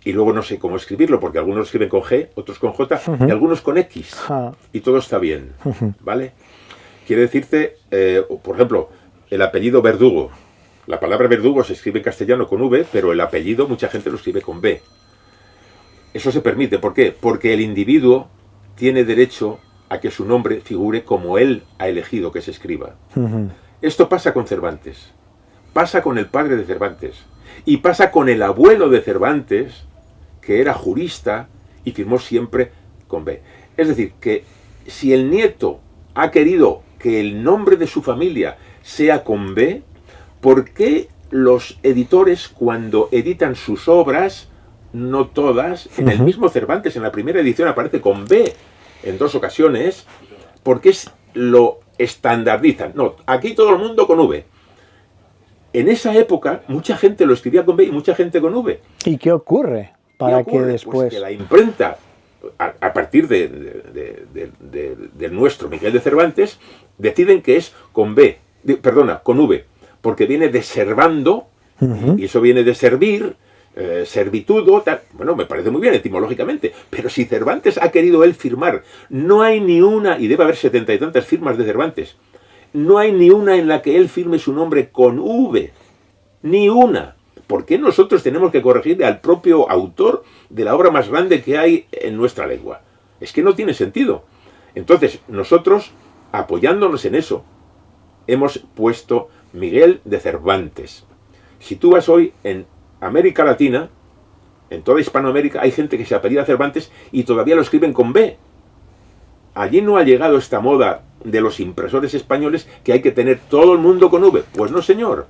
y luego no sé cómo escribirlo, porque algunos lo escriben con G, otros con J y algunos con X. Y todo está bien, ¿vale? Quiere decirte, por ejemplo, el apellido Verdugo. La palabra verdugo se escribe en castellano con V, pero el apellido mucha gente lo escribe con B. Eso se permite. ¿Por qué? Porque el individuo tiene derecho a que su nombre figure como él ha elegido que se escriba. Esto pasa con Cervantes. Pasa con el padre de Cervantes. Y pasa con el abuelo de Cervantes, que era jurista y firmó siempre con B. Es decir, que si el nieto ha querido que el nombre de su familia sea con B, ¿por qué los editores, cuando editan sus obras, no todas, en el mismo Cervantes, en la primera edición aparece con B en 2 ocasiones? ¿Por qué lo estandardizan? No, aquí todo el mundo con V. En esa época, mucha gente lo escribía con B y mucha gente con V. ¿Y qué ocurre para que después...? Pues que la imprenta, a partir de nuestro Miguel de Cervantes, deciden que es con B, con V, porque viene de servando, y eso viene de servir, servitudo, tal. Bueno, me parece muy bien etimológicamente, pero si Cervantes ha querido él firmar, no hay ni una, y debe haber 70 y tantas firmas de Cervantes, no hay ni una en la que él firme su nombre con V, ni una. ¿Por qué nosotros tenemos que corregirle al propio autor de la obra más grande que hay en nuestra lengua? Es que no tiene sentido. Entonces, nosotros, apoyándonos en eso, hemos puesto Miguel de Cervantes. Si tú vas hoy en América Latina, en toda Hispanoamérica, hay gente que se apellida Cervantes y todavía lo escriben con B. Allí no ha llegado esta moda de los impresores españoles que hay que tener todo el mundo con V. Pues no, señor.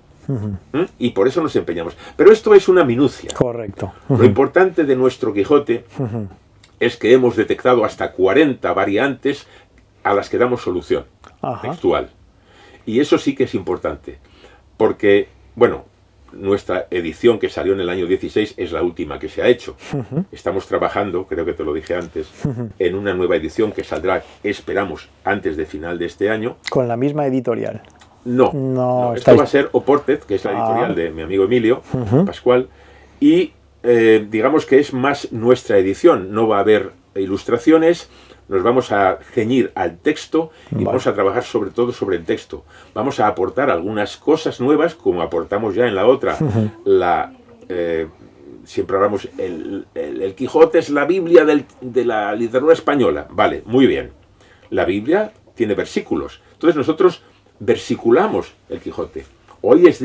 Y por eso nos empeñamos. Pero esto es una minucia. Correcto. Lo importante de nuestro Quijote es que hemos detectado hasta 40 variantes a las que damos solución textual. Y eso sí que es importante. Porque, bueno, nuestra edición que salió en el año 16 es la última que se ha hecho. Estamos trabajando, creo que te lo dije antes, en una nueva edición que saldrá, esperamos, antes de final de este año. ¿Con la misma editorial? No, esto va a ser Oported, que es la editorial de mi amigo Emilio Pascual, y digamos que es más nuestra edición. No va a haber ilustraciones, nos vamos a ceñir al texto y vamos a trabajar sobre todo sobre el texto. Vamos a aportar algunas cosas nuevas, como aportamos ya en la otra. Siempre hablamos, el Quijote es la Biblia de la literatura española. Vale, muy bien. La Biblia tiene versículos. Entonces nosotros versiculamos el Quijote. Hoy es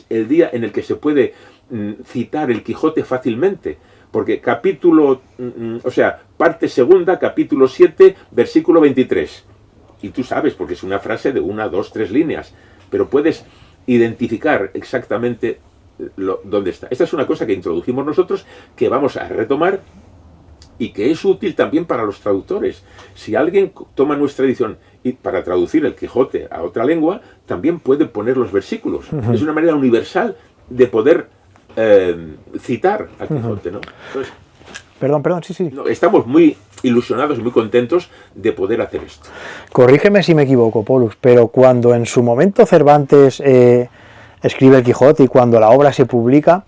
el día en el que se puede citar el Quijote fácilmente. Porque parte segunda, capítulo 7, versículo 23. y tú sabes, porque es una frase de 1, 2, 3 líneas, pero puedes identificar exactamente dónde está. Esta es una cosa que introdujimos nosotros, que vamos a retomar y que es útil también para los traductores. Si alguien toma nuestra edición y para traducir el Quijote a otra lengua, también puede poner los versículos. Es una manera universal de poder citar al Quijote, ¿no? Entonces, Perdón, sí. no, estamos muy ilusionados y muy contentos de poder hacer esto. Corrígeme si me equivoco, Polus, pero cuando en su momento Cervantes escribe el Quijote y cuando la obra se publica,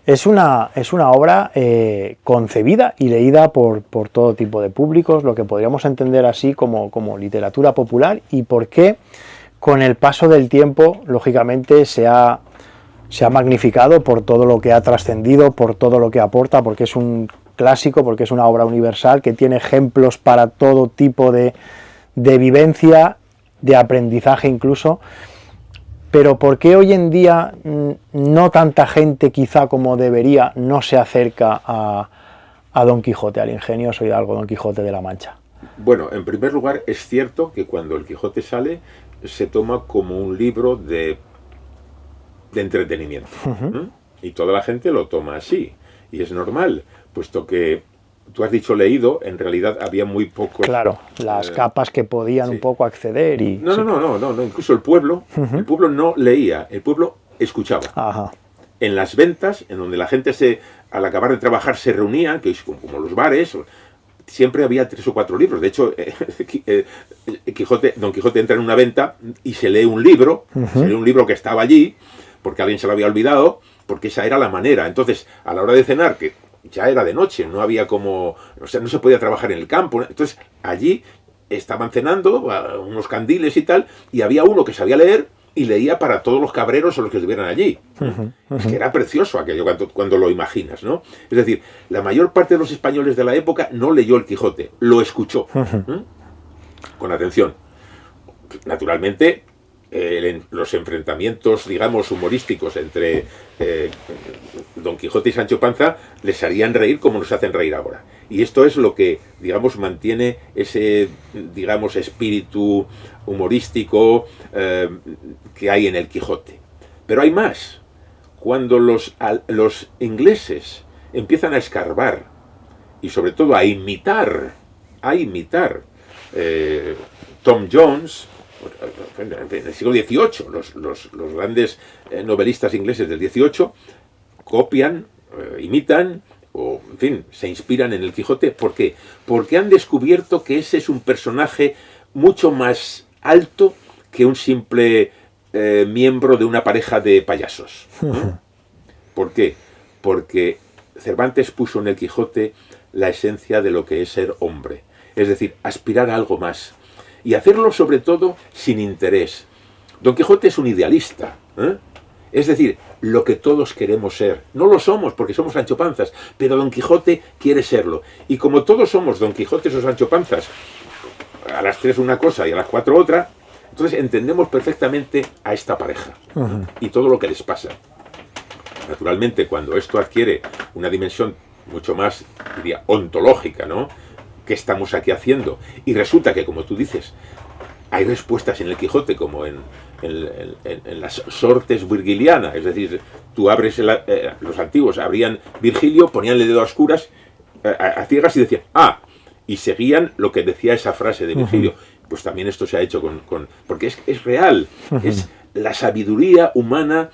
es una obra concebida y leída por todo tipo de públicos, lo que podríamos entender así como literatura popular, y por qué con el paso del tiempo, lógicamente, se ha magnificado por todo lo que ha trascendido, por todo lo que aporta, porque es un clásico, porque es una obra universal que tiene ejemplos para todo tipo de vivencia, de aprendizaje incluso. Pero ¿por qué hoy en día no tanta gente, quizá como debería, no se acerca a Don Quijote, al ingenioso hidalgo Don Quijote de la Mancha? Bueno, en primer lugar, es cierto que cuando el Quijote sale, se toma como un libro de entretenimiento. Y toda la gente lo toma así. Y es normal, puesto que tú has dicho leído, en realidad había muy pocos... Claro, las capas que podían un poco acceder y... No, incluso el pueblo no leía, el pueblo escuchaba. Ajá. En las ventas, en donde la gente al acabar de trabajar se reunía, que es como los bares, siempre había 3 o 4 libros. De hecho, Don Quijote entra en una venta y se lee un libro, se lee un libro que estaba allí, porque alguien se lo había olvidado, porque esa era la manera. Entonces, a la hora de cenar, que ya era de noche, no había como... O sea, no se podía trabajar en el campo. Entonces, allí estaban cenando, unos candiles y tal, y había uno que sabía leer y leía para todos los cabreros o los que estuvieran allí. Es que era precioso aquello cuando lo imaginas, ¿no? Es decir, la mayor parte de los españoles de la época no leyó el Quijote, lo escuchó. Con atención. Naturalmente, los enfrentamientos, digamos, humorísticos entre Don Quijote y Sancho Panza les harían reír como nos hacen reír ahora. Y esto es lo que, digamos, mantiene ese, digamos, espíritu humorístico que hay en el Quijote. Pero hay más. Cuando los ingleses empiezan a escarbar y sobre todo a imitar Tom Jones, en el siglo XVIII, los grandes novelistas ingleses del XVIII copian, imitan, o en fin, se inspiran en el Quijote. ¿Por qué? Porque han descubierto que ese es un personaje mucho más alto que un simple miembro de una pareja de payasos. ¿Por qué? Porque Cervantes puso en el Quijote la esencia de lo que es ser hombre, es decir, aspirar a algo más. Y hacerlo sobre todo sin interés. Don Quijote es un idealista, es decir, lo que todos queremos ser. No lo somos porque somos Sancho Panzas, pero Don Quijote quiere serlo. Y como todos somos Don Quijotes o Sancho Panzas, a las 3 una cosa y a las 4 otra, entonces entendemos perfectamente a esta pareja y todo lo que les pasa. Naturalmente, cuando esto adquiere una dimensión mucho más, diría, ontológica, ¿no? ¿Qué estamos aquí haciendo? Y resulta que, como tú dices, hay respuestas en el Quijote, como en las sortes virgiliana, es decir, tú abres, los antiguos abrían Virgilio, ponían el dedo a oscuras, a ciegas y decían, y seguían lo que decía esa frase de Virgilio. Pues también esto se ha hecho porque es real, es la sabiduría humana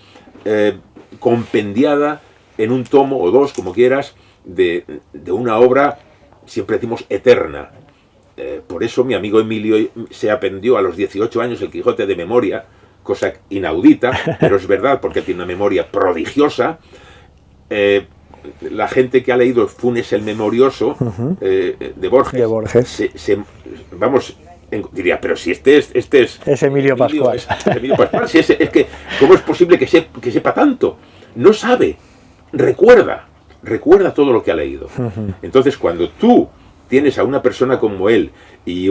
compendiada en un tomo o 2, como quieras, de una obra, siempre decimos, eterna. Por eso mi amigo Emilio se aprendió a los 18 años el Quijote de memoria, cosa inaudita, pero es verdad porque tiene una memoria prodigiosa. La gente que ha leído Funes el Memorioso de Borges, vamos, diría, pero si este es Emilio Pascual. Es Emilio Pascual. Si es que, ¿cómo es posible que sepa tanto? No sabe, recuerda todo lo que ha leído. Entonces, cuando tú tienes a una persona como él y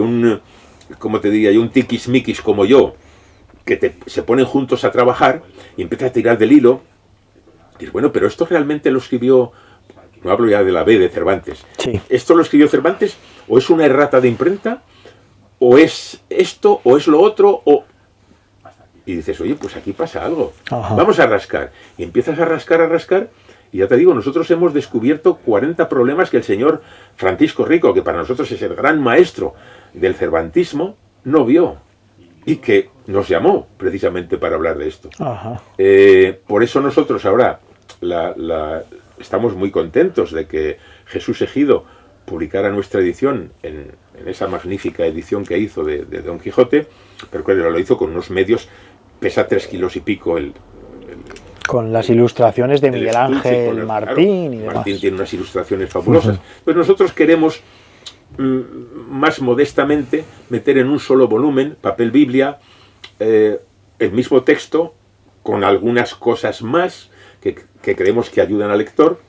como te diría, y un tiquismiquis como yo, que se ponen juntos a trabajar y empiezan a tirar del hilo, dices, bueno, pero esto realmente lo escribió, no hablo ya de la B de Cervantes, sí. ¿Esto lo escribió Cervantes o es una errata de imprenta o es esto, o es lo otro, y dices, oye, pues aquí pasa algo. Ajá. Vamos a rascar. Y empiezas a rascar, y ya te digo, nosotros hemos descubierto 40 problemas que el señor Francisco Rico, que para nosotros es el gran maestro del cervantismo, no vio. Y que nos llamó precisamente para hablar de esto. Ajá. Por eso nosotros ahora estamos muy contentos de que Jesús Ejido publicara nuestra edición en esa magnífica edición que hizo de Don Quijote, pero claro, lo hizo con unos medios, pesa 3 kilos y pico con las ilustraciones de el Miguel estuche, Ángel con Martín claro, y demás. Martín tiene unas ilustraciones fabulosas. Pues nosotros queremos más modestamente meter en un solo volumen, papel Biblia, el mismo texto, con algunas cosas más que creemos que ayudan al lector,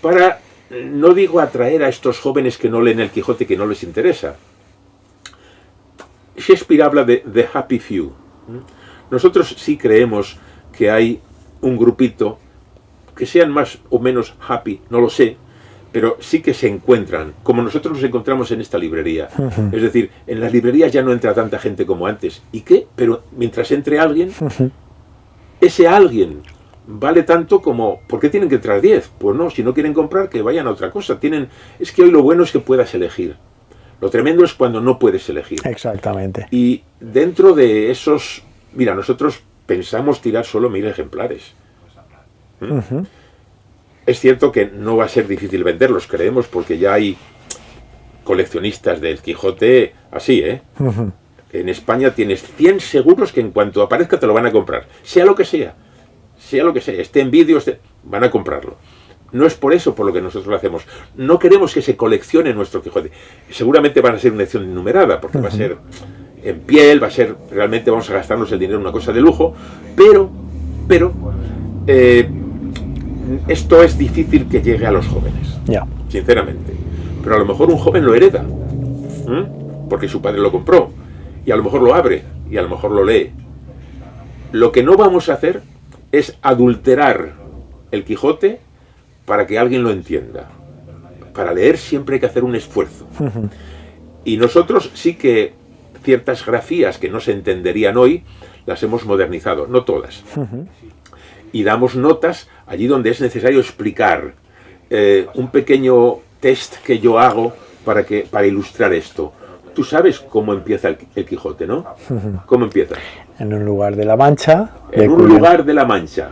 para, no digo atraer a estos jóvenes que no leen el Quijote, que no les interesa. Shakespeare habla de The Happy Few. Nosotros sí creemos que hay un grupito, que sean más o menos happy, no lo sé, pero sí que se encuentran, como nosotros nos encontramos en esta librería. Es decir, en las librerías ya no entra tanta gente como antes. ¿Y qué? Pero mientras entre alguien, ese alguien vale tanto como... ¿Por qué tienen que entrar 10? Pues no, si no quieren comprar, que vayan a otra cosa. Es que hoy lo bueno es que puedas elegir. Lo tremendo es cuando no puedes elegir. Exactamente. Y dentro de esos... Mira, nosotros pensamos tirar solo 1000 ejemplares. Es cierto que no va a ser difícil venderlos, creemos, porque ya hay coleccionistas del Quijote así, ¿eh? En España tienes 100 seguros que en cuanto aparezca te lo van a comprar. Sea lo que sea, esté en vídeo, van a comprarlo. No es por eso por lo que nosotros lo hacemos. No queremos que se coleccione nuestro Quijote. Seguramente van a ser una edición numerada, porque va a ser en piel, realmente vamos a gastarnos el dinero en una cosa de lujo, pero esto es difícil que llegue a los jóvenes, sinceramente. Pero a lo mejor un joven lo hereda, porque su padre lo compró, y a lo mejor lo abre, y a lo mejor lo lee. Lo que no vamos a hacer es adulterar el Quijote para que alguien lo entienda. Para leer siempre hay que hacer un esfuerzo. Y nosotros sí que ciertas grafías que no se entenderían hoy, las hemos modernizado, no todas. Y damos notas allí donde es necesario explicar. Un pequeño test que yo hago para ilustrar esto. Tú sabes cómo empieza el Quijote, ¿no? ¿Cómo empieza? En un lugar de la Mancha. En un lugar de la Mancha.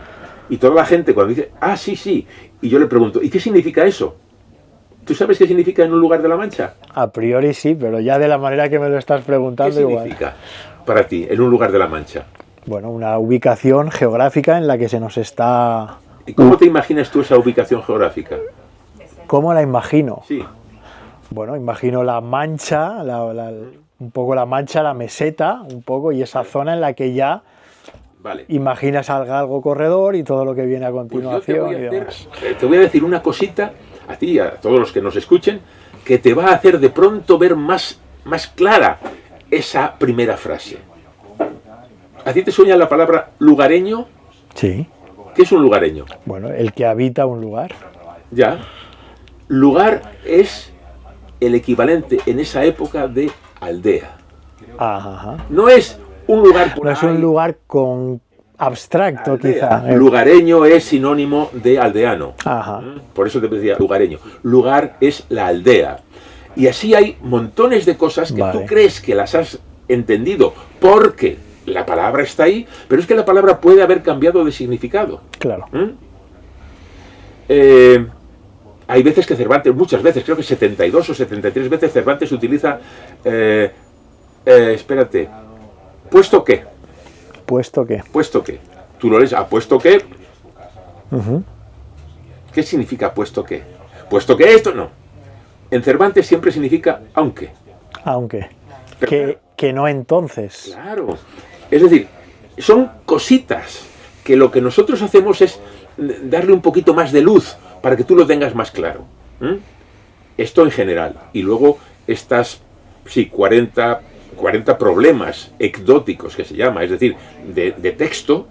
Y toda la gente cuando dice, ah, sí, sí. Y yo le pregunto, ¿y qué significa eso? ¿Tú sabes qué significa en un lugar de la Mancha? A priori sí, pero ya de la manera que me lo estás preguntando igual. ¿Qué significa para ti en un lugar de la Mancha? Bueno, una ubicación geográfica en la que se nos está... ¿Y cómo te imaginas tú esa ubicación geográfica? ¿Cómo la imagino? Sí. Bueno, imagino la Mancha, un poco la Mancha, la meseta, un poco, y esa zona en la que ya imaginas algo corredor y todo lo que viene a continuación. Pues te voy a decir una cosita a ti y a todos los que nos escuchen, que te va a hacer de pronto ver más clara esa primera frase. ¿A ti te suena la palabra lugareño? Sí. ¿Qué es un lugareño? Bueno, el que habita un lugar. Ya. Lugar es el equivalente en esa época de aldea. Ajá. No es un lugar por No es un lugar con abstracto, aldea. quizá. Lugareño es sinónimo de aldeano. Ajá. Por eso te decía lugareño. Lugar es la aldea. Y así hay montones de cosas que tú crees que las has entendido porque la palabra está ahí, pero es que la palabra puede haber cambiado de significado. Claro. Hay veces que Cervantes, muchas veces, creo que 72 o 73 veces Cervantes utiliza, espérate, ¿puesto qué? ¿Puesto qué? ¿Puesto qué? Tú lo lees, ¿puesto qué? ¿Qué significa puesto qué? ¿Puesto que esto? No. En Cervantes siempre significa aunque. Aunque. Que no entonces. Claro. Es decir, son cositas que lo que nosotros hacemos es darle un poquito más de luz para que tú lo tengas más claro. Esto en general. Y luego estas, 40 problemas ecdóticos que se llama, es decir, de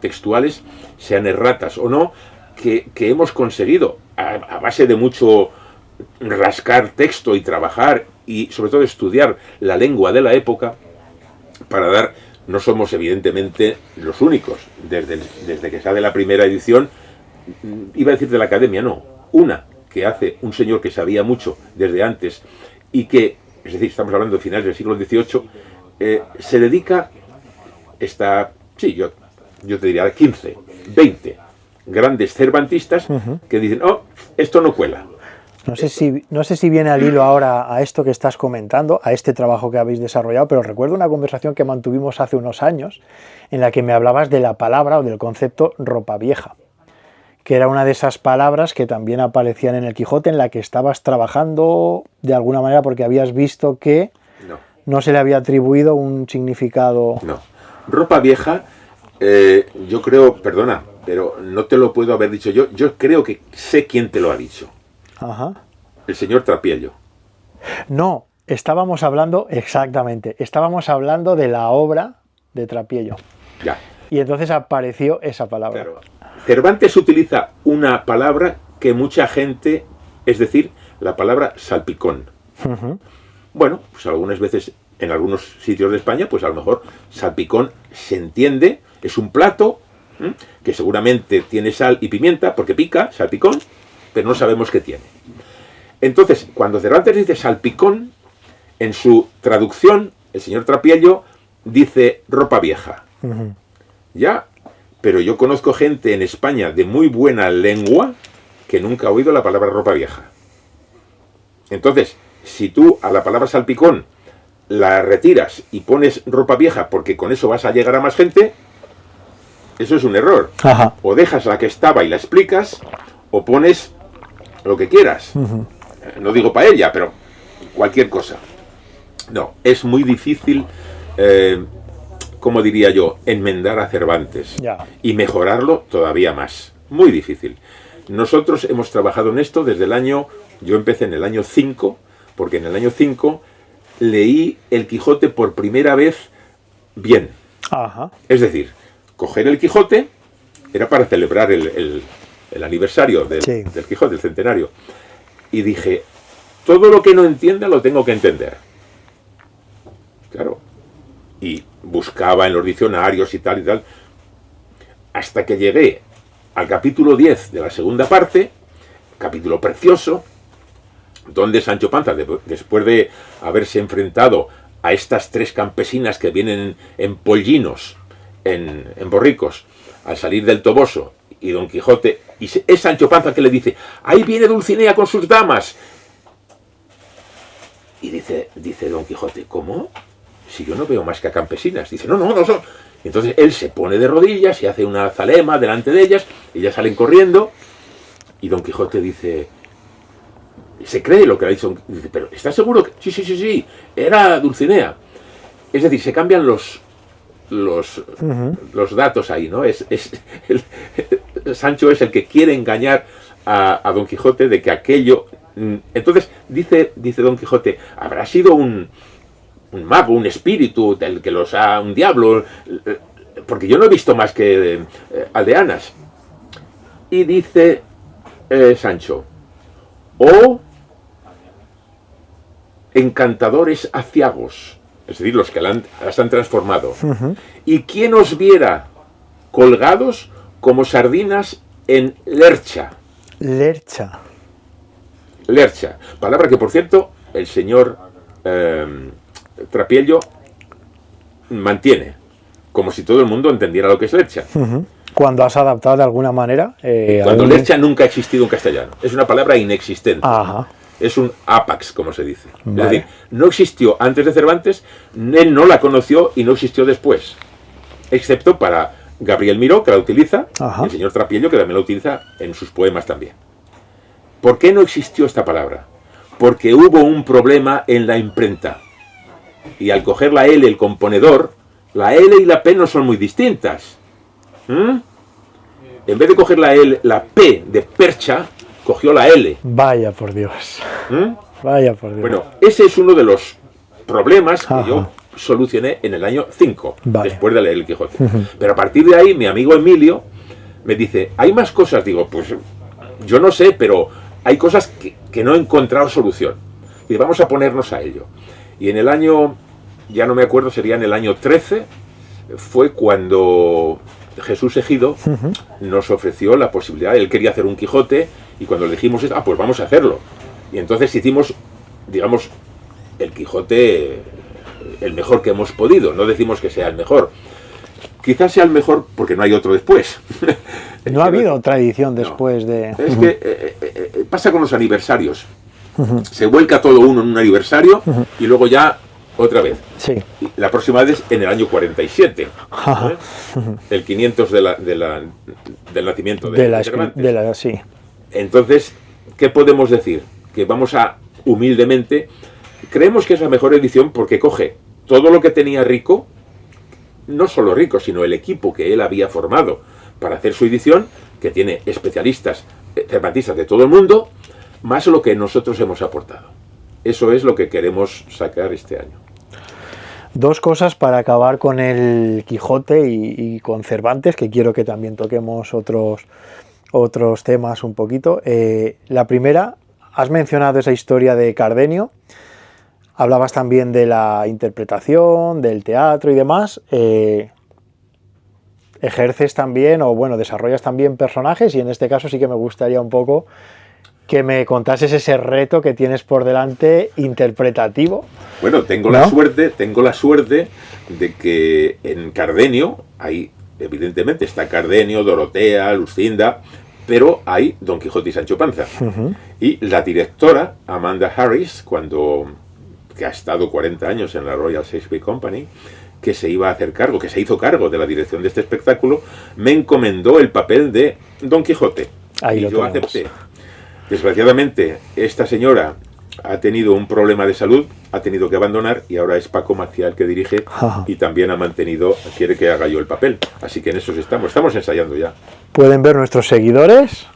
textuales, sean erratas o no, que hemos conseguido a base de mucho rascar texto y trabajar y sobre todo estudiar la lengua de la época para dar, no somos evidentemente los únicos, desde que sale la primera edición, iba a decir de la academia, no, una que hace un señor que sabía mucho desde antes y que, es decir, estamos hablando de finales del siglo XVIII, se dedica, yo te diría 15, 20 grandes cervantistas que dicen, oh, esto no cuela. No sé si viene al hilo ahora a esto que estás comentando, a este trabajo que habéis desarrollado, pero recuerdo una conversación que mantuvimos hace unos años en la que me hablabas de la palabra o del concepto ropa vieja, que era una de esas palabras que también aparecían en el Quijote, en la que estabas trabajando de alguna manera porque habías visto que no se le había atribuido un significado. No. Ropa vieja, yo creo, perdona, pero no te lo puedo haber dicho yo. Yo creo que sé quién te lo ha dicho. Ajá. El señor Trapiello. No, estábamos hablando de la obra de Trapiello. Ya. Y entonces apareció esa palabra. Claro. Cervantes utiliza una palabra que mucha gente, es decir, la palabra salpicón. Bueno, pues algunas veces en algunos sitios de España, pues a lo mejor salpicón se entiende, es un plato que seguramente tiene sal y pimienta, porque pica, salpicón, pero no sabemos qué tiene. Entonces, cuando Cervantes dice salpicón, en su traducción, el señor Trapiello dice ropa vieja. Ya, pero yo conozco gente en España de muy buena lengua que nunca ha oído la palabra ropa vieja. Entonces, si tú a la palabra salpicón la retiras y pones ropa vieja porque con eso vas a llegar a más gente, eso es un error. Ajá. O dejas la que estaba y la explicas, o pones lo que quieras. No digo paella, pero cualquier cosa. No, es muy difícil, como diría yo, enmendar a Cervantes. Ya. Y mejorarlo todavía más. Muy difícil. Nosotros hemos trabajado en esto desde el año... Yo empecé en el año 5, porque en el año 5 leí el Quijote por primera vez bien. Ajá. Es decir, coger el Quijote era para celebrar el aniversario del Quijote, el centenario. Y dije, todo lo que no entienda lo tengo que entender. Claro. Y buscaba en los diccionarios y tal, hasta que llegué al capítulo 10 de la segunda parte, capítulo precioso, donde Sancho Panza, después de haberse enfrentado a estas tres campesinas que vienen en pollinos, en borricos, al salir del Toboso, y Don Quijote, y es Sancho Panza que le dice, ahí viene Dulcinea con sus damas. Y dice Don Quijote, ¿cómo? Si yo no veo más que a campesinas. Dice, no son. Entonces él se pone de rodillas y hace una zalema delante de ellas, ellas salen corriendo, y Don Quijote dice, se cree lo que ha dicho, dice, pero ¿estás seguro que sí, era Dulcinea? Es decir, se cambian los datos ahí, ¿no? Sancho es el que quiere engañar a Don Quijote de que aquello... Entonces dice Don Quijote, habrá sido un mago, un espíritu, un diablo, porque yo no he visto más que aldeanas. Y dice Sancho, o encantadores aciagos, es decir, los que las han transformado. Y quién os viera colgados como sardinas en lercha. Lercha, palabra que, por cierto, el señor Trapiello mantiene, como si todo el mundo entendiera lo que es lercha. Cuando has adaptado de alguna manera... Cuando lercha nunca ha existido en castellano. Es una palabra inexistente. Ajá. Es un apax, como se dice. Vale. Es decir, no existió antes de Cervantes, él no la conoció y no existió después. Excepto para Gabriel Miró, que la utiliza, y el señor Trapiello, que también la utiliza en sus poemas también. ¿Por qué no existió esta palabra? Porque hubo un problema en la imprenta. Y al coger la L, el componedor, la L y la P no son muy distintas. En vez de coger la P de percha, cogió la L. Vaya por Dios. Vaya por Dios. Bueno, ese es uno de los problemas que yo solucioné en el año 5, después de leer el Quijote. Pero a partir de ahí, mi amigo Emilio me dice, ¿hay más cosas? Digo, pues yo no sé, pero hay cosas que no he encontrado solución. Y vamos a ponernos a ello. Y en el año, ya no me acuerdo, sería en el año 13, fue cuando Jesús Ejido nos ofreció la posibilidad. Él quería hacer un Quijote y cuando le dijimos, pues vamos a hacerlo. Y entonces hicimos, digamos, el Quijote el mejor que hemos podido. No decimos que sea el mejor. Quizás sea el mejor porque no hay otro después. No ha habido tradición después de... Es que pasa con los aniversarios. Se vuelca todo uno en un aniversario y luego ya otra vez. Sí. Y la próxima vez en el año 47. El 500 del nacimiento de Cervantes. Sí. Entonces, ¿qué podemos decir? Que vamos a, humildemente, creemos que es la mejor edición porque coge todo lo que tenía Rico, no solo Rico, sino el equipo que él había formado para hacer su edición, que tiene especialistas cervantistas de todo el mundo, más lo que nosotros hemos aportado. Eso es lo que queremos sacar este año. Dos cosas para acabar con el Quijote y con Cervantes, que quiero que también toquemos otros temas un poquito. La primera, has mencionado esa historia de Cardenio, hablabas también de la interpretación, del teatro y demás. Ejerces también, o bueno, desarrollas también personajes, y en este caso sí que me gustaría un poco que me contases ese reto que tienes por delante interpretativo. Bueno, tengo la suerte de que en Cardenio, ahí evidentemente está Cardenio, Dorotea, Lucinda, pero hay Don Quijote y Sancho Panza. Y la directora, Amanda Harris, que ha estado 40 años en la Royal Shakespeare Company, que se hizo cargo de la dirección de este espectáculo, me encomendó el papel de Don Quijote. Ahí y yo acepté. Desgraciadamente, esta señora ha tenido un problema de salud, ha tenido que abandonar y ahora es Paco Maciá el que dirige y también quiere que haga yo el papel. Así que en eso estamos ensayando ya. Pueden ver nuestros seguidores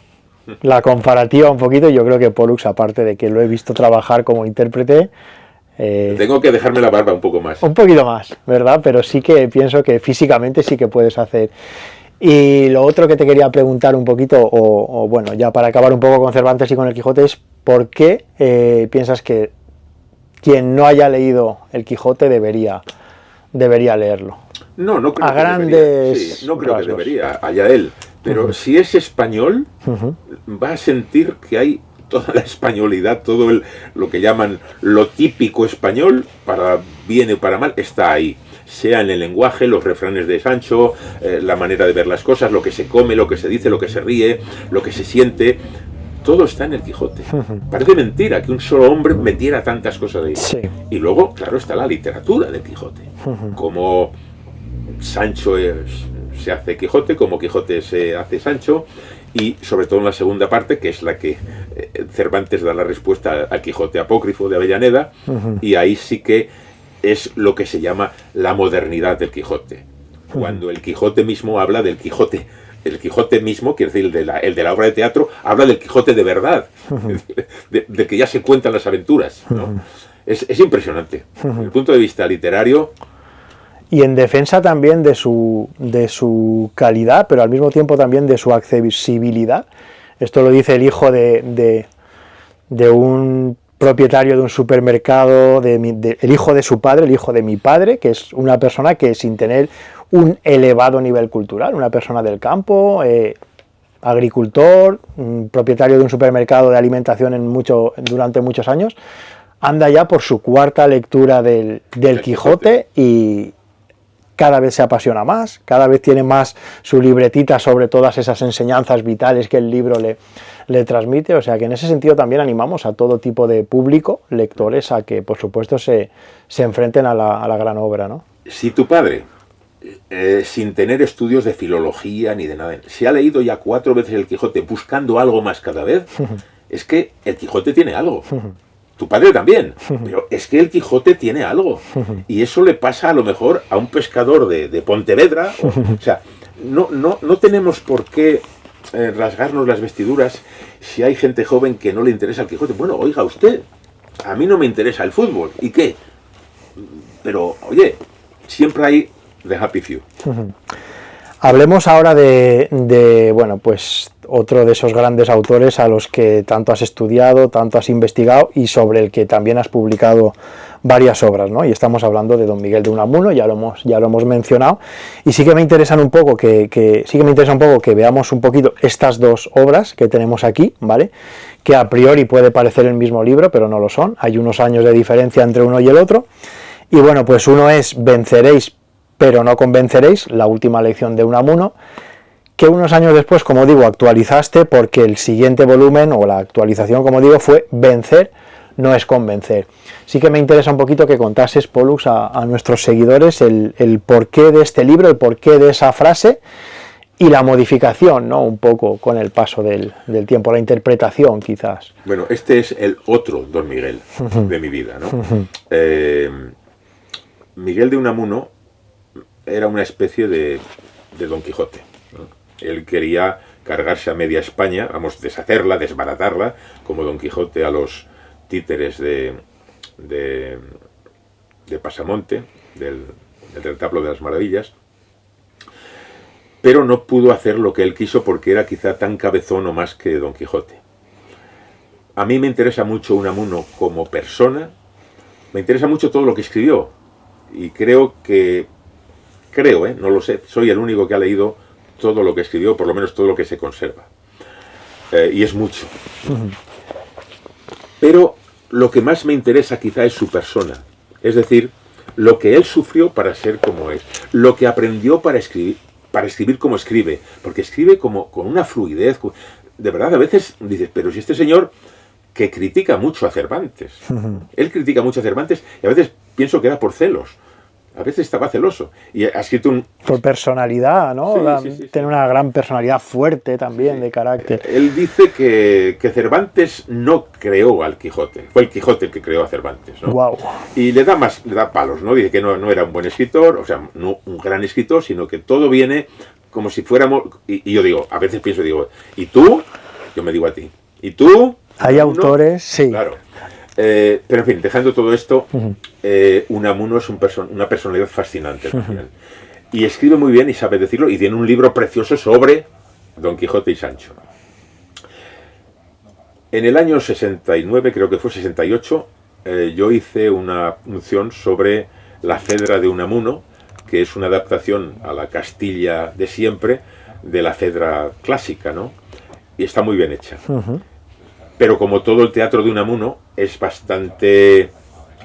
la comparativa un poquito. Yo creo que Pollux, aparte de que lo he visto trabajar como intérprete, tengo que dejarme la barba un poco más. Un poquito más, ¿verdad? Pero sí que pienso que físicamente sí que puedes hacer. Y lo otro que te quería preguntar un poquito, o bueno, ya para acabar un poco con Cervantes y con el Quijote, es ¿por qué piensas que quien no haya leído el Quijote debería leerlo? No creo a que grandes debería. Sí, no creo que debería, allá él. Pero si es español, va a sentir que hay toda la españolidad, todo lo que llaman lo típico español, para bien y para mal, está ahí. Sea en el lenguaje, los refranes de Sancho, la manera de ver las cosas, lo que se come, lo que se dice, lo que se ríe, lo que se siente, todo está en el Quijote. Parece mentira que un solo hombre metiera tantas cosas ahí. Sí. Y luego, claro, está la literatura del Quijote. Como Sancho se hace Quijote, como Quijote se hace Sancho, y sobre todo en la segunda parte, que es la que Cervantes da la respuesta al Quijote apócrifo de Avellaneda, y ahí sí que es lo que se llama la modernidad del Quijote. Cuando el Quijote mismo habla del Quijote, el Quijote mismo, quiere decir el de la obra de teatro, habla del Quijote de verdad, de que ya se cuentan las aventuras, ¿no? Es impresionante. Desde el punto de vista literario. Y en defensa también de su calidad, pero al mismo tiempo también de su accesibilidad. Esto lo dice el hijo de un propietario de un supermercado, el hijo de su padre, el hijo de mi padre, que es una persona que sin tener un elevado nivel cultural, una persona del campo, agricultor, propietario de un supermercado de alimentación durante muchos años, anda ya por su cuarta lectura del Quijote y cada vez se apasiona más, cada vez tiene más su libretita sobre todas esas enseñanzas vitales que el libro le transmite. O sea que en ese sentido también animamos a todo tipo de público, lectores, a que por supuesto se enfrenten a la gran obra, ¿no? Si tu padre, sin tener estudios de filología ni de nada, se ha leído ya 4 veces el Quijote buscando algo más cada vez, es que el Quijote tiene algo. Tu padre también, pero es que el Quijote tiene algo. Y eso le pasa a lo mejor a un pescador de Pontevedra. O sea, no tenemos por qué rasgarnos las vestiduras si hay gente joven que no le interesa el Quijote. Bueno, oiga usted, a mí no me interesa el fútbol. ¿Y qué? Pero, oye, siempre hay the happy few. Hablemos ahora de bueno, pues otro de esos grandes autores a los que tanto has estudiado, tanto has investigado y sobre el que también has publicado varias obras, ¿no? Y estamos hablando de don Miguel de Unamuno, ya lo hemos mencionado, y sí que me interesan un poco que veamos un poquito estas dos obras que tenemos aquí, ¿vale? Que a priori puede parecer el mismo libro, pero no lo son, hay unos años de diferencia entre uno y el otro, y bueno, pues uno es Venceréis, pero no convenceréis, la última lección de Unamuno, que unos años después, como digo, actualizaste porque el siguiente volumen, o la actualización, como digo, fue Vencer no es convencer. Sí que me interesa un poquito que contases, Pollux, a nuestros seguidores el porqué de este libro, el porqué de esa frase y la modificación, ¿no? Un poco con el paso del tiempo, la interpretación quizás. Bueno, este es el otro don Miguel de mi vida, ¿no? Miguel de Unamuno era una especie de Don Quijote, ¿no? Él quería cargarse a media España, vamos, deshacerla, desbaratarla, como Don Quijote a los títeres de Pasamonte, del retablo de las maravillas, pero no pudo hacer lo que él quiso porque era quizá tan cabezón o más que Don Quijote. A mí me interesa mucho Unamuno como persona, me interesa mucho todo lo que escribió, y creo, no lo sé, soy el único que ha leído todo lo que escribió, por lo menos todo lo que se conserva. Y es mucho. Pero lo que más me interesa quizá es su persona, es decir, lo que él sufrió para ser como es, lo que aprendió para escribir como escribe, porque escribe como con una fluidez, de verdad a veces dices, pero si este señor que critica mucho a Cervantes, él critica mucho a Cervantes y a veces pienso que era por celos. A veces estaba celoso. Y ha escrito por personalidad, ¿no? Sí. Tiene una gran personalidad fuerte también, de carácter. Él dice que Cervantes no creó al Quijote. Fue el Quijote el que creó a Cervantes, ¿no? Wow. Y le da palos, ¿no? Dice que no era un buen escritor, o sea, no un gran escritor, sino que todo viene como si fuéramos... Y yo digo, a veces pienso, ¿y tú? Yo me digo a ti. ¿Y tú? Hay autores, sí. Claro. Pero en fin, dejando todo esto, Unamuno es una personalidad fascinante también. Y escribe muy bien y sabe decirlo, y tiene un libro precioso sobre Don Quijote y Sancho. En el año 69, creo que fue 68, yo hice una función sobre la Fedra de Unamuno, que es una adaptación a la Castilla de siempre de la Fedra clásica, ¿no? Y está muy bien hecha. Pero como todo el teatro de Unamuno es bastante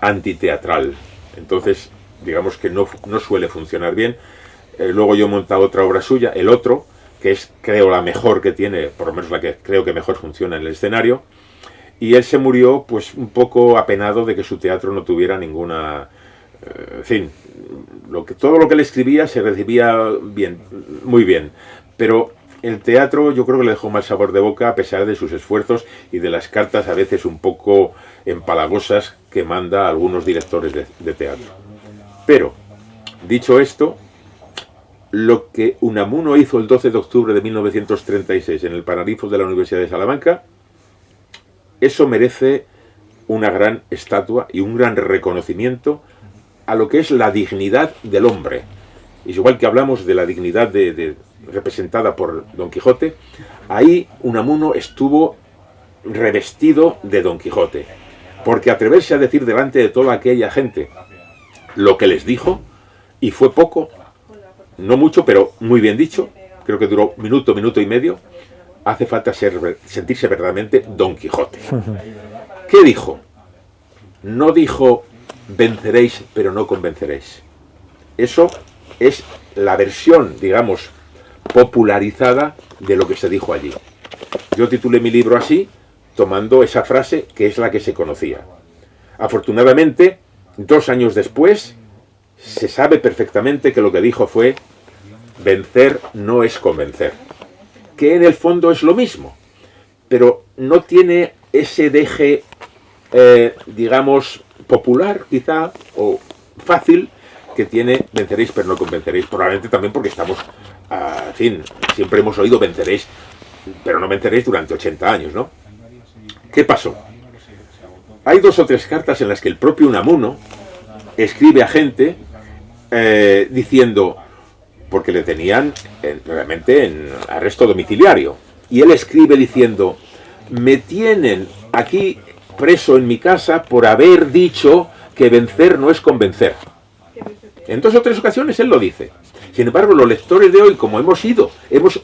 antiteatral, entonces digamos que no suele funcionar bien. Luego yo he montado otra obra suya, El Otro, que es creo la mejor que tiene, por lo menos la que creo que mejor funciona en el escenario, y él se murió pues un poco apenado de que su teatro no tuviera ninguna... en fin, todo lo que le escribía se recibía bien, muy bien, pero... El teatro yo creo que le dejó mal sabor de boca a pesar de sus esfuerzos y de las cartas a veces un poco empalagosas que manda a algunos directores de teatro. Pero, dicho esto, lo que Unamuno hizo el 12 de octubre de 1936 en el Paraninfo de la Universidad de Salamanca, eso merece una gran estatua y un gran reconocimiento a lo que es la dignidad del hombre. Es igual que hablamos de la dignidad representada por Don Quijote, ahí Unamuno estuvo revestido de Don Quijote, porque atreverse a decir delante de toda aquella gente lo que les dijo, y fue poco, no mucho, pero muy bien dicho, creo que duró minuto y medio, hace falta sentirse verdaderamente Don Quijote. ¿Qué dijo? No dijo venceréis, pero no convenceréis. Eso es la versión, digamos, popularizada de lo que se dijo allí. Yo titulé mi libro así, tomando esa frase que es la que se conocía. Afortunadamente, 2 años después, se sabe perfectamente que lo que dijo fue vencer no es convencer, que en el fondo es lo mismo, pero no tiene ese deje, digamos, popular quizá, o fácil, que tiene venceréis pero no convenceréis, probablemente también porque estamos, en fin, siempre hemos oído venceréis pero no venceréis durante 80 años, ¿no? ¿Qué pasó? Hay 2 o 3 cartas en las que el propio Unamuno escribe a gente diciendo, porque le tenían realmente en arresto domiciliario, y él escribe diciendo: me tienen aquí preso en mi casa por haber dicho que vencer no es convencer. En 2 o 3 ocasiones él lo dice. Sin embargo, los lectores de hoy, como hemos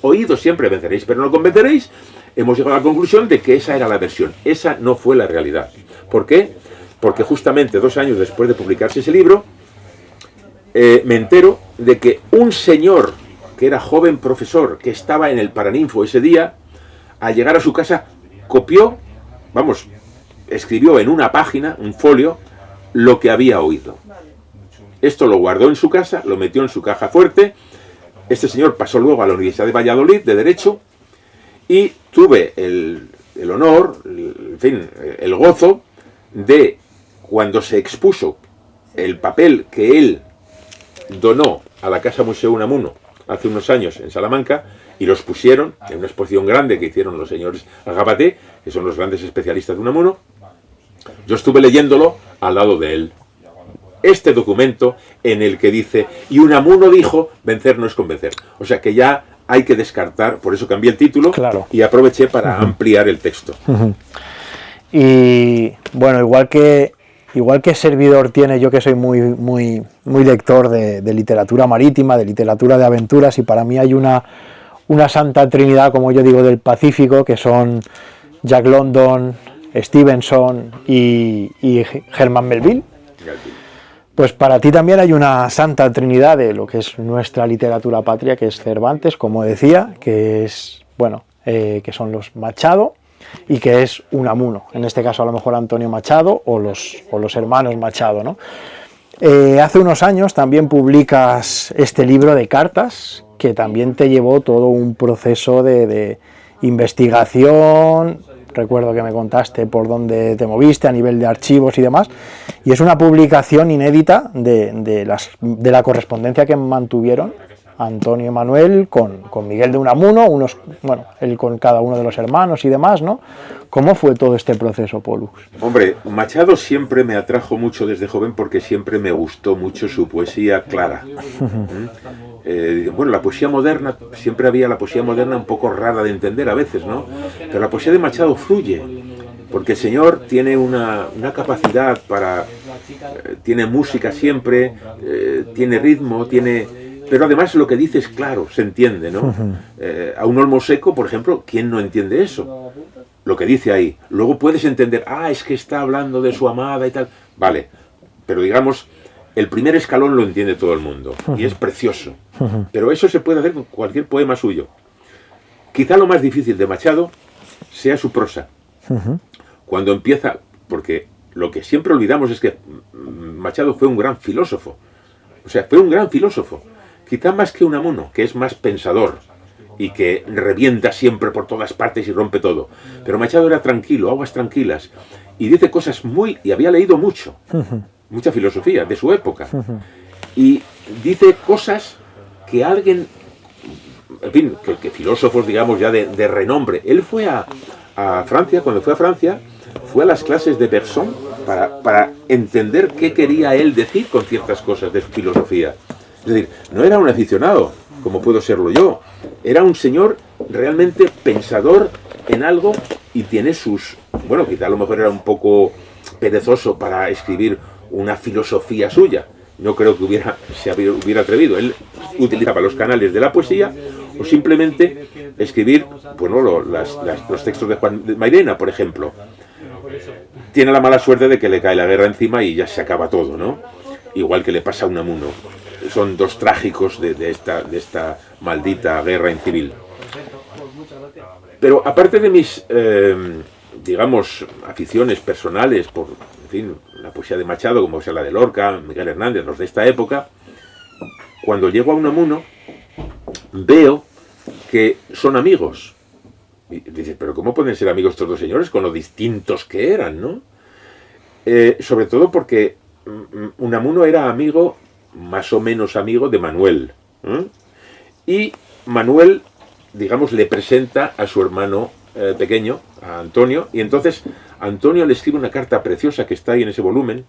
oído siempre venceréis, pero no convenceréis, hemos llegado a la conclusión de que esa era la versión. Esa no fue la realidad. ¿Por qué? Porque justamente 2 años después de publicarse ese libro, me entero de que un señor que era joven profesor, que estaba en el Paraninfo ese día, al llegar a su casa, escribió en una página, un folio, lo que había oído. Esto lo guardó en su casa, lo metió en su caja fuerte. Este señor pasó luego a la Universidad de Valladolid, de Derecho, y tuve el honor, el gozo de, cuando se expuso el papel que él donó a la Casa Museo Unamuno hace unos años en Salamanca, y los pusieron en una exposición grande que hicieron los señores Agapaté, que son los grandes especialistas de Unamuno, yo estuve leyéndolo al lado de él. Este documento en el que dice, y Unamuno dijo, vencer no es convencer. O sea que ya hay que descartar, por eso cambié el título, claro, y aproveché para ampliar el texto. Y bueno, igual que servidor tiene, yo que soy muy lector de literatura marítima, de literatura de aventuras, y para mí hay una santa trinidad, como yo digo, del Pacífico, que son Jack London, Stevenson y Herman Melville. Pues para ti también hay una santa trinidad de lo que es nuestra literatura patria, que es Cervantes, como decía, que es, que son los Machado, y que es Unamuno, en este caso a lo mejor Antonio Machado o los hermanos Machado, ¿no? Hace unos años también publicas este libro de cartas, que también te llevó todo un proceso de investigación. Recuerdo que me contaste por dónde te moviste a nivel de archivos y demás, y es una publicación inédita de la correspondencia que mantuvieron Antonio y Manuel con Miguel de Unamuno, él con cada uno de los hermanos y demás, ¿no? ¿Cómo fue todo este proceso, Pollux? Hombre, Machado siempre me atrajo mucho desde joven porque siempre me gustó mucho su poesía clara. La poesía moderna, siempre había la poesía moderna un poco rara de entender a veces, ¿no? Pero la poesía de Machado fluye, porque el señor tiene una capacidad tiene música siempre, tiene ritmo, pero además lo que dice es claro, se entiende, ¿no? A un olmo seco, por ejemplo, ¿quién no entiende eso? Lo que dice ahí. Luego puedes entender, es que está hablando de su amada y tal. Vale, pero digamos, el primer escalón lo entiende todo el mundo, y es precioso. Pero eso se puede hacer con cualquier poema suyo. Quizá lo más difícil de Machado sea su prosa. Cuando empieza, porque lo que siempre olvidamos es que Machado fue un gran filósofo. O sea, fue un gran filósofo. Quizá más que Unamuno, que es más pensador y que revienta siempre por todas partes y rompe todo. Pero Machado era tranquilo, aguas tranquilas, y dice cosas y había leído mucha filosofía de su época, y dice cosas que alguien, en fin, que filósofos, digamos, ya de renombre. Él fue a Francia, cuando fue a Francia, fue a las clases de Bergson para entender qué quería él decir con ciertas cosas de su filosofía. Es decir, no era un aficionado, como puedo serlo yo, era un señor realmente pensador en algo, y tiene quizá a lo mejor era un poco perezoso para escribir una filosofía suya. No creo que se hubiera atrevido. Él utilizaba los canales de la poesía, o simplemente escribir, los textos de Juan de Mairena, por ejemplo. Tiene la mala suerte de que le cae la guerra encima y ya se acaba todo, ¿no? Igual que le pasa a Unamuno. Son dos trágicos de esta maldita guerra civil. Pero aparte de mis, aficiones personales por, la poesía de Machado, como sea la de Lorca, Miguel Hernández, los de esta época, cuando llego a Unamuno, veo que son amigos. Y dices, pero ¿cómo pueden ser amigos estos dos señores con lo distintos que eran, no? Sobre todo porque Unamuno era amigo, más o menos amigo, de Manuel. Y Manuel, le presenta a su hermano pequeño, a Antonio, y entonces Antonio le escribe una carta preciosa que está ahí en ese volumen,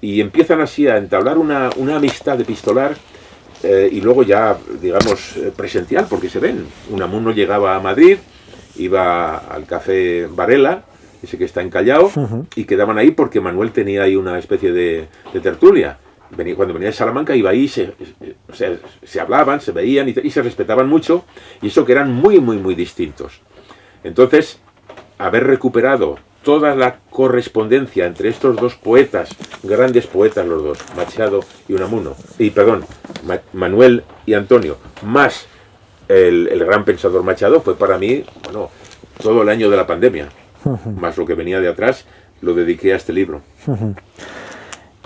y empiezan así a entablar una amistad epistolar, y luego ya, presencial, porque se ven. Unamuno llegaba a Madrid iba al café Varela, ese que está en Callao, y quedaban ahí porque Manuel tenía ahí una especie de tertulia. Cuando venía de Salamanca iba ahí, se hablaban, se veían y se respetaban mucho, y eso que eran muy, muy, muy distintos. Entonces, haber recuperado toda la correspondencia entre estos dos poetas, grandes poetas los dos, Machado y Unamuno, Manuel y Antonio, más el gran pensador Machado, fue para mí, bueno, todo el año de la pandemia, más lo que venía de atrás, lo dediqué a este libro.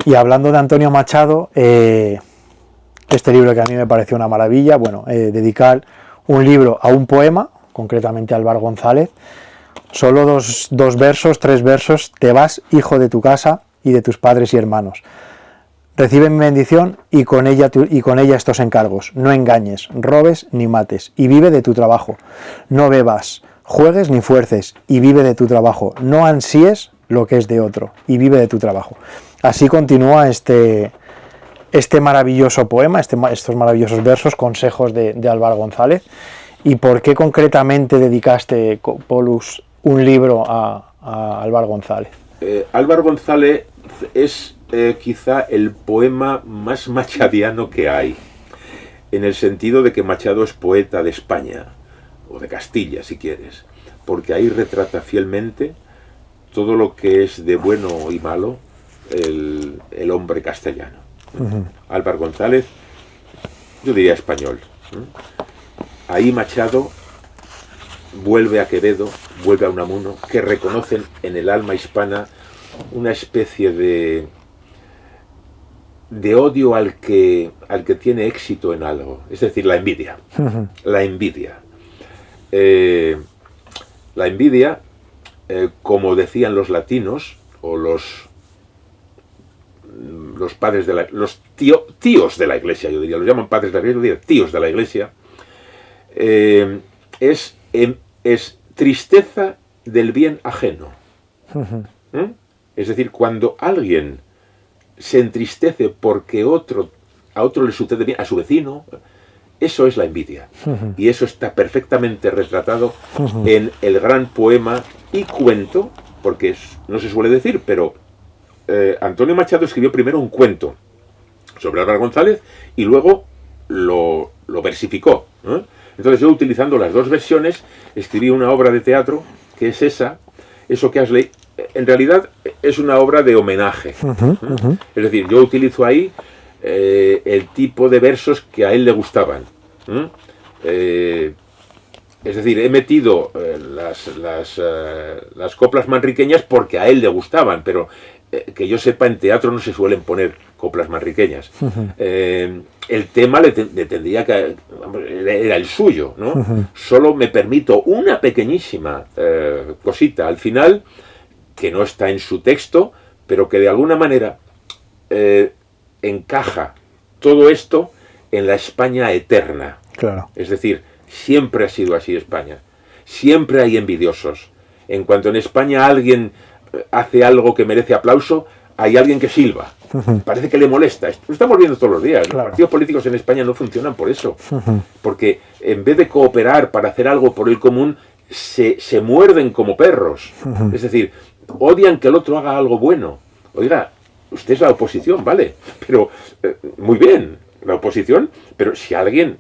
Y hablando de Antonio Machado, este libro que a mí me pareció una maravilla, bueno, dedicar un libro a un poema, concretamente a Álvar González, solo dos versos, 3 versos: te vas, hijo, de tu casa y de tus padres y hermanos. Recibe mi bendición y con ella estos encargos: no engañes, robes ni mates, y vive de tu trabajo. No bebas, juegues ni fuerces, y vive de tu trabajo. No ansíes lo que es de otro, y vive de tu trabajo. Así continúa este maravilloso poema, estos maravillosos versos, consejos de Álvar González. ¿Y por qué concretamente dedicaste, Polus, un libro a Álvar González? Álvar González es quizá el poema más machadiano que hay, en el sentido de que Machado es poeta de España, o de Castilla si quieres, porque ahí retrata fielmente todo lo que es de bueno y malo el hombre castellano. Álvar González, yo diría español. Ahí Machado vuelve a Quevedo, vuelve a Unamuno, que reconocen en el alma hispana una especie de odio al que tiene éxito en algo, es decir, la envidia. La envidia. La envidia, como decían los latinos, o los padres de los tíos de la Iglesia, yo diría, los llaman padres de la Iglesia, yo diría tíos de la Iglesia, es tristeza del bien ajeno. Es decir, cuando alguien se entristece porque a otro le sucede bien, a su vecino, eso es la envidia. Y eso está perfectamente retratado en el gran poema y cuento, porque no se suele decir, pero Antonio Machado escribió primero un cuento sobre Álvar González y luego lo versificó. Entonces yo, utilizando las dos versiones, escribí una obra de teatro que es eso que has leído. En realidad es una obra de homenaje. Es decir, yo utilizo ahí el tipo de versos que a él le gustaban. Es decir, he metido las coplas manriqueñas porque a él le gustaban, pero que yo sepa, en teatro no se suelen poner coplas manriqueñas. El tema le tendría que... era el suyo, ¿no? Solo me permito una pequeñísima cosita al final, que no está en su texto, pero que de alguna manera encaja todo esto en la España eterna. Claro. Es decir, siempre ha sido así España. Siempre hay envidiosos. En cuanto en España alguien hace algo que merece aplauso, hay alguien que silba. Parece que le molesta. Lo estamos viendo todos los días. Claro. Los partidos políticos en España no funcionan por eso. Porque en vez de cooperar para hacer algo por el común, se muerden como perros. Es decir, odian que el otro haga algo bueno. Oiga, usted es la oposición, ¿vale? Pero, muy bien, la oposición, pero si alguien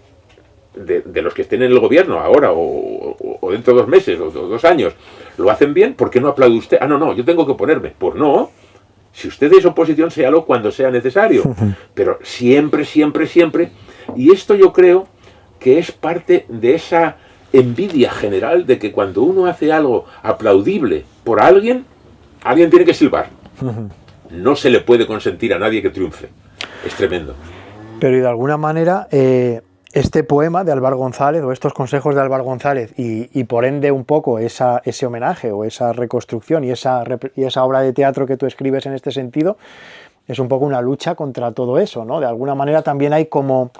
de los que estén en el gobierno ahora o dentro de 2 meses o 2 años lo hacen bien, ¿por qué no aplaude usted? Ah, no, yo tengo que oponerme. Pues no. Si usted es oposición, séalo cuando sea necesario. Pero siempre, siempre, siempre. Y esto yo creo que es parte de esa envidia general de que cuando uno hace algo aplaudible por alguien tiene que silbar. No se le puede consentir a nadie que triunfe. Es tremendo. Pero y de alguna manera, este poema de Álvar González, o estos consejos de Álvar González, y por ende un poco ese homenaje o esa reconstrucción y esa obra de teatro que tú escribes en este sentido, es un poco una lucha contra todo eso, ¿no? De alguna manera también hay como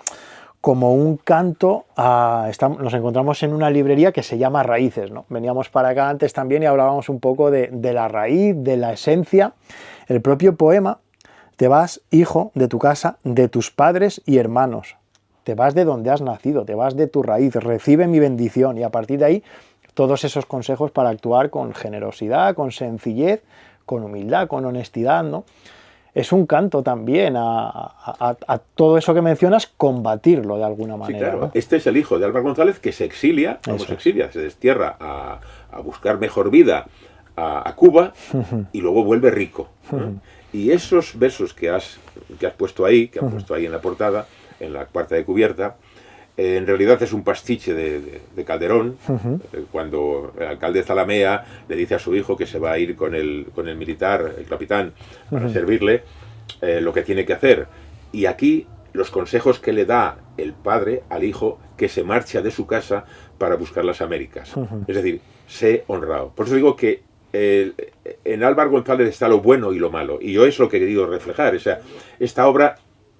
un canto nos encontramos en una librería que se llama Raíces, ¿no? Veníamos para acá antes también y hablábamos un poco de la raíz, de la esencia. El propio poema: te vas, hijo, de tu casa, de tus padres y hermanos. Te vas de donde has nacido, te vas de tu raíz, recibe mi bendición. Y a partir de ahí, todos esos consejos para actuar con generosidad, con sencillez, con humildad, con honestidad, ¿no? Es un canto también a todo eso que mencionas, combatirlo de alguna manera. Sí, claro. ¿no? Este es el hijo de Álvaro González que se exilia, se destierra a buscar mejor vida a Cuba y luego vuelve rico, ¿no? Y esos versos que has puesto ahí, en la portada, en la cuarta de cubierta, en realidad es un pastiche de Calderón, cuando el alcalde Zalamea le dice a su hijo que se va a ir con el militar, el capitán, para servirle lo que tiene que hacer. Y aquí los consejos que le da el padre al hijo, que se marcha de su casa para buscar las Américas. Es decir, sé honrado. Por eso digo que en Álvaro González está lo bueno y lo malo. Y yo es lo que he querido reflejar. O sea, esta obra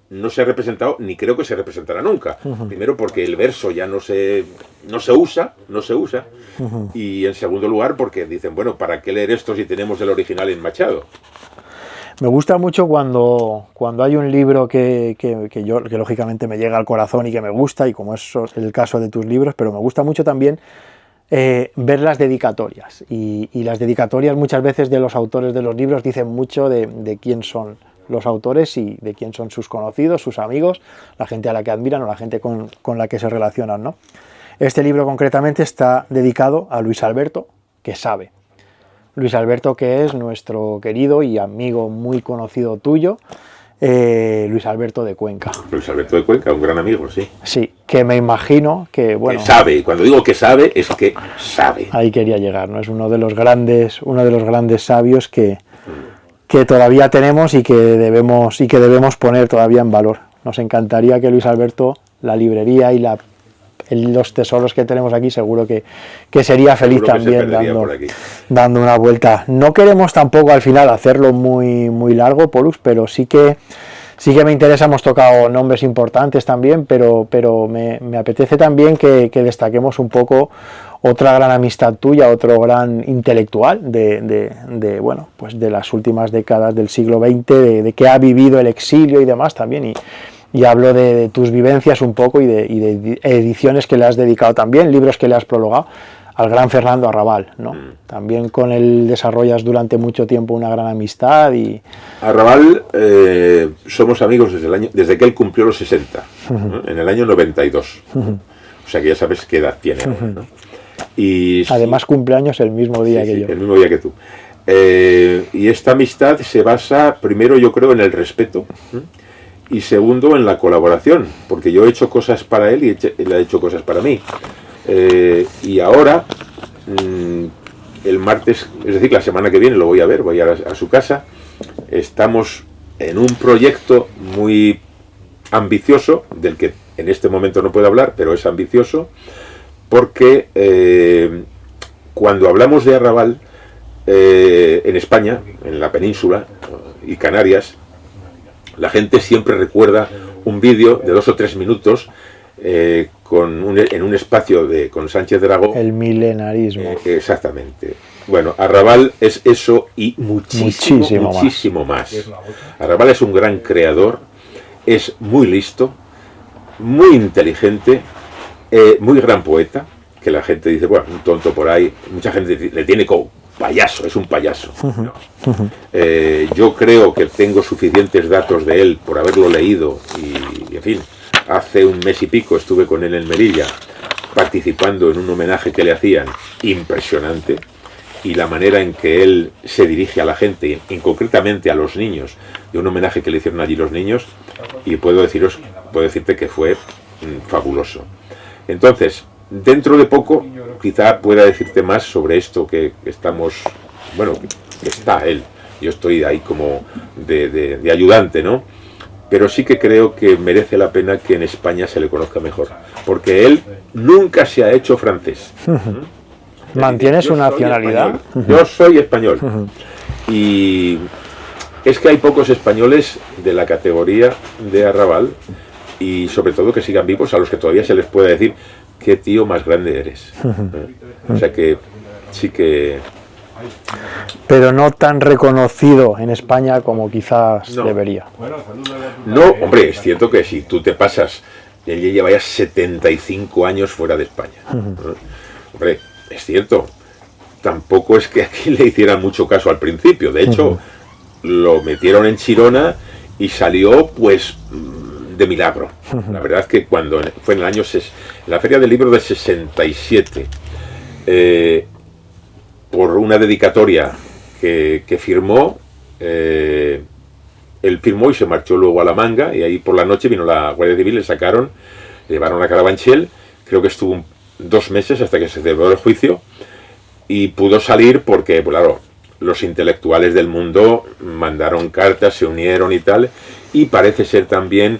no se ha representado, ni creo que se representará nunca. Primero porque el verso ya no se usa. Y en segundo lugar porque dicen, bueno, ¿para qué leer esto si tenemos el original en Machado? Me gusta mucho cuando hay un libro que lógicamente me llega al corazón y que me gusta, y como es el caso de tus libros, pero me gusta mucho también ver las dedicatorias. Y las dedicatorias muchas veces de los autores de los libros dicen mucho de quién son los autores y de quién son sus conocidos, sus amigos, la gente a la que admiran o la gente con la que se relacionan, ¿no? Este libro concretamente está dedicado a Luis Alberto, que sabe. Luis Alberto, que es nuestro querido y amigo muy conocido tuyo, Luis Alberto de Cuenca. Luis Alberto de Cuenca, un gran amigo, sí. Sí, que me imagino que, bueno... Que sabe, cuando digo que sabe, es que sabe. Ahí quería llegar, ¿no? Es uno de los grandes sabios que todavía tenemos y que debemos poner todavía en valor. Nos encantaría que Luis Alberto, la librería y los tesoros que tenemos aquí, seguro que sería feliz también dando una vuelta. No queremos tampoco al final hacerlo muy, muy largo, Pollux, pero sí que me interesa. Hemos tocado nombres importantes también, pero me apetece también que destaquemos un poco otra gran amistad tuya, otro gran intelectual bueno, pues de las últimas décadas del siglo XX, de que ha vivido el exilio y demás también, y hablo de tus vivencias un poco y de ediciones que le has dedicado también, libros que le has prologado, al gran Fernando Arrabal, ¿no? También con él desarrollas durante mucho tiempo una gran amistad. Arrabal, somos amigos desde que él cumplió los 60, ¿no? En el año 92. O sea que ya sabes qué edad tiene ahora, ¿no? Y además cumpleaños el mismo día que yo. El mismo día que tú. Y esta amistad se basa, primero yo creo, en el respeto, y segundo en la colaboración, porque yo he hecho cosas para él y él ha hecho cosas para mí. Y ahora, el martes, es decir, la semana que viene lo voy a ver, voy a su casa. Estamos en un proyecto muy ambicioso, del que en este momento no puedo hablar, pero es ambicioso, porque cuando hablamos de Arrabal, en España, en la península y Canarias, la gente siempre recuerda un vídeo de 2 o 3 minutos en un espacio con Sánchez Dragó. El milenarismo. Exactamente. Bueno, Arrabal es eso y muchísimo más. Arrabal es un gran creador, es muy listo, muy inteligente, muy gran poeta, que la gente dice, bueno, un tonto por ahí, mucha gente le tiene como payaso, es un payaso. ¿No? Yo creo que tengo suficientes datos de él por haberlo leído y en fin, hace un mes y pico estuve con él en Melilla participando en un homenaje que le hacían impresionante, y la manera en que él se dirige a la gente y concretamente a los niños, de un homenaje que le hicieron allí los niños, y puedo decirte que fue fabuloso. Entonces, dentro de poco quizá pueda decirte más sobre esto que estamos, bueno, que está él, yo estoy ahí como de ayudante, ¿no? Pero sí que creo que merece la pena que en España se le conozca mejor, porque él nunca se ha hecho francés. ¿Mantiene su nacionalidad? Yo soy español. Y es que hay pocos españoles de la categoría de Arrabal, y sobre todo que sigan vivos, a los que todavía se les puede decir qué tío más grande eres. O sea que sí que... Pero no tan reconocido en España como quizás debería. No, hombre, es cierto que si tú te pasas, él lleva ya 75 años fuera de España. Hombre, es cierto, tampoco es que aquí le hicieran mucho caso al principio. De hecho, lo metieron en Chirona y salió, pues, de milagro. La verdad es que cuando fue en el año, en la Feria del Libro del 67, por una dedicatoria que firmó, él firmó y se marchó luego a La Manga, y ahí por la noche vino la Guardia Civil, le sacaron, le llevaron a Carabanchel, creo que estuvo 2 meses hasta que se celebró el juicio, y pudo salir porque, claro, los intelectuales del mundo mandaron cartas, se unieron y tal, y parece ser también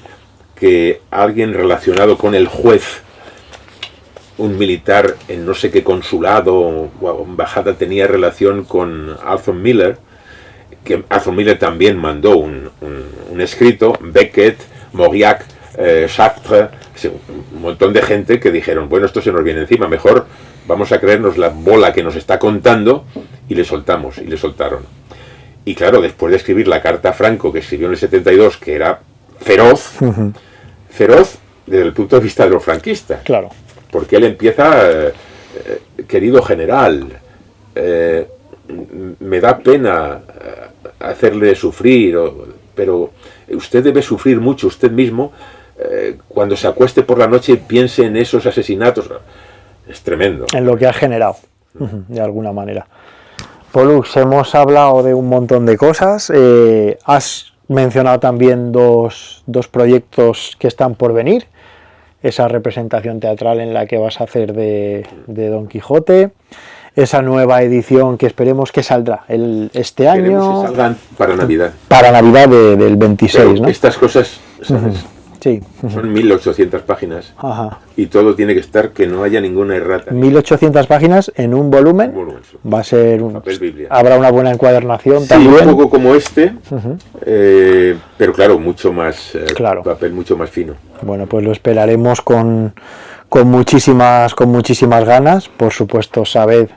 que alguien relacionado con el juez, un militar en no sé qué consulado o embajada, tenía relación con Arthur Miller, que Arthur Miller también mandó un escrito, Beckett, Mauriac, Sartre, un montón de gente que dijeron, bueno, esto se nos viene encima, mejor vamos a creernos la bola que nos está contando, y le soltamos, y le soltaron. Y claro, después de escribir la carta a Franco, que escribió en el 72, que era feroz, feroz desde el punto de vista de los franquistas. Claro. Porque él empieza, querido general, me da pena hacerle sufrir, pero usted debe sufrir mucho usted mismo cuando se acueste por la noche y piense en esos asesinatos. Es tremendo. En lo que ha generado, de alguna manera. Pollux, hemos hablado de un montón de cosas. Has mencionado también dos proyectos que están por venir. Esa representación teatral en la que vas a hacer de Don Quijote. Esa nueva edición que esperemos que saldrá este año. Queremos que salgan para Navidad. Para Navidad del 26, pero ¿no? Estas cosas, ¿sabes? Sí. Son 1800 páginas. Ajá. Y todo tiene que estar, que no haya ninguna errata. 1800 páginas en un volumen. Va a ser papel Biblia. Habrá una buena encuadernación, sí, también. Un poco como este, pero claro, mucho más, claro. Papel mucho más fino. Bueno, pues lo esperaremos con muchísimas ganas. Por supuesto, sabed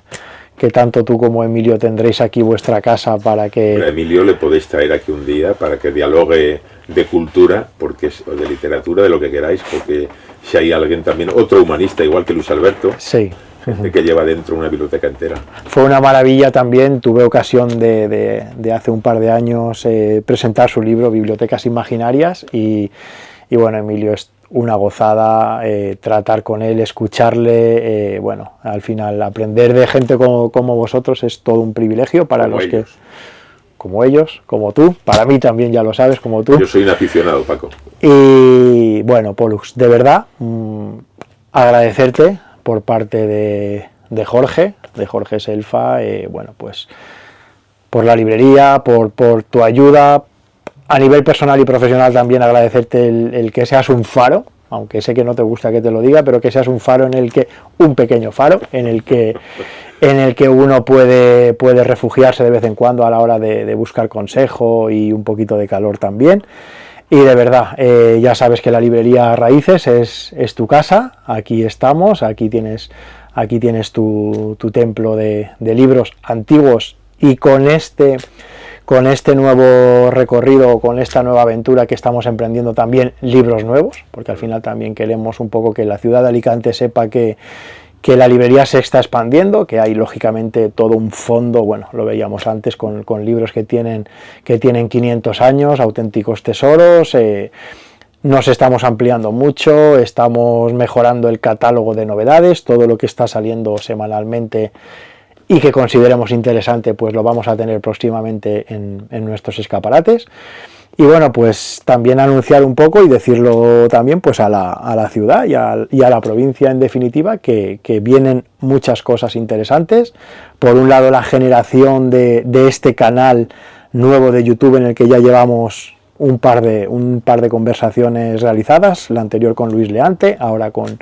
que tanto tú como Emilio tendréis aquí vuestra casa para que... A Emilio le podéis traer aquí un día para que dialogue de cultura, o de literatura, de lo que queráis, porque si hay alguien también, otro humanista igual que Luis Alberto, sí. Gente que lleva dentro una biblioteca entera. Fue una maravilla también, tuve ocasión de hace un par de años presentar su libro Bibliotecas Imaginarias y bueno, Emilio es una gozada tratar con él, escucharle, bueno, al final aprender de gente como vosotros es todo un privilegio para como los ellos. Como ellos, como tú, para mí también, ya lo sabes, como tú. Yo soy un aficionado, Paco. Y bueno, Pollux, de verdad, agradecerte por parte de Jorge Selfa, bueno, pues por la librería, por tu ayuda, a nivel personal y profesional también agradecerte el que seas un faro, aunque sé que no te gusta que te lo diga, pero que seas un faro un pequeño faro, en el que uno puede refugiarse de vez en cuando a la hora de buscar consejo y un poquito de calor también. Y de verdad, ya sabes que la librería Raíces es tu casa, aquí estamos, aquí tienes tu templo de libros antiguos, y con este nuevo recorrido, con esta nueva aventura que estamos emprendiendo, también libros nuevos, porque al final también queremos un poco que la ciudad de Alicante sepa que la librería se está expandiendo, que hay lógicamente todo un fondo, bueno, lo veíamos antes con libros que tienen 500 años, auténticos tesoros. Nos estamos ampliando mucho, estamos mejorando el catálogo de novedades, todo lo que está saliendo semanalmente y que consideremos interesante, pues lo vamos a tener próximamente en nuestros escaparates. Y bueno, pues también anunciar un poco y decirlo también pues a la ciudad y a la provincia en definitiva, que vienen muchas cosas interesantes. Por un lado, la generación de este canal nuevo de YouTube, en el que ya llevamos un par de conversaciones realizadas, la anterior con Luis Leante, ahora con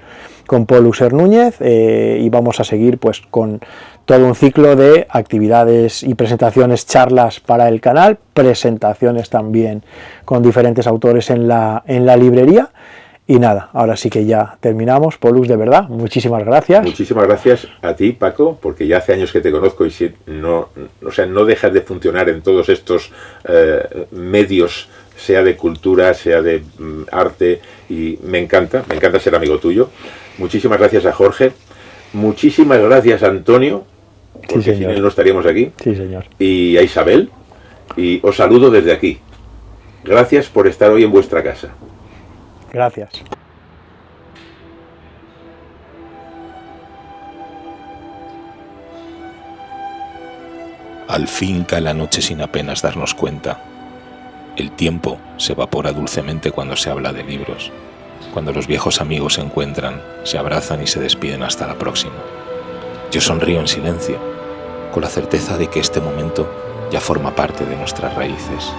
Pollux Núñez, y vamos a seguir pues con todo un ciclo de actividades y presentaciones, charlas para el canal, presentaciones también con diferentes autores en la librería. Y nada, ahora sí que ya terminamos. Pollux, de verdad, muchísimas gracias. Muchísimas gracias a ti, Paco, porque ya hace años que te conozco y no dejas de funcionar en todos estos medios, sea de cultura, sea de arte, y me encanta ser amigo tuyo. Muchísimas gracias a Jorge. muchísimas gracias, Antonio, porque Sí, sin señor. él no estaríamos aquí, Sí, señor. y a Isabel, y os saludo desde aquí. Gracias por estar hoy en vuestra casa. Gracias. Al fin cae la noche sin apenas darnos cuenta. El tiempo se evapora dulcemente cuando se habla de libros, cuando los viejos amigos se encuentran, se abrazan y se despiden hasta la próxima. Yo sonrío en silencio, con la certeza de que este momento ya forma parte de nuestras raíces.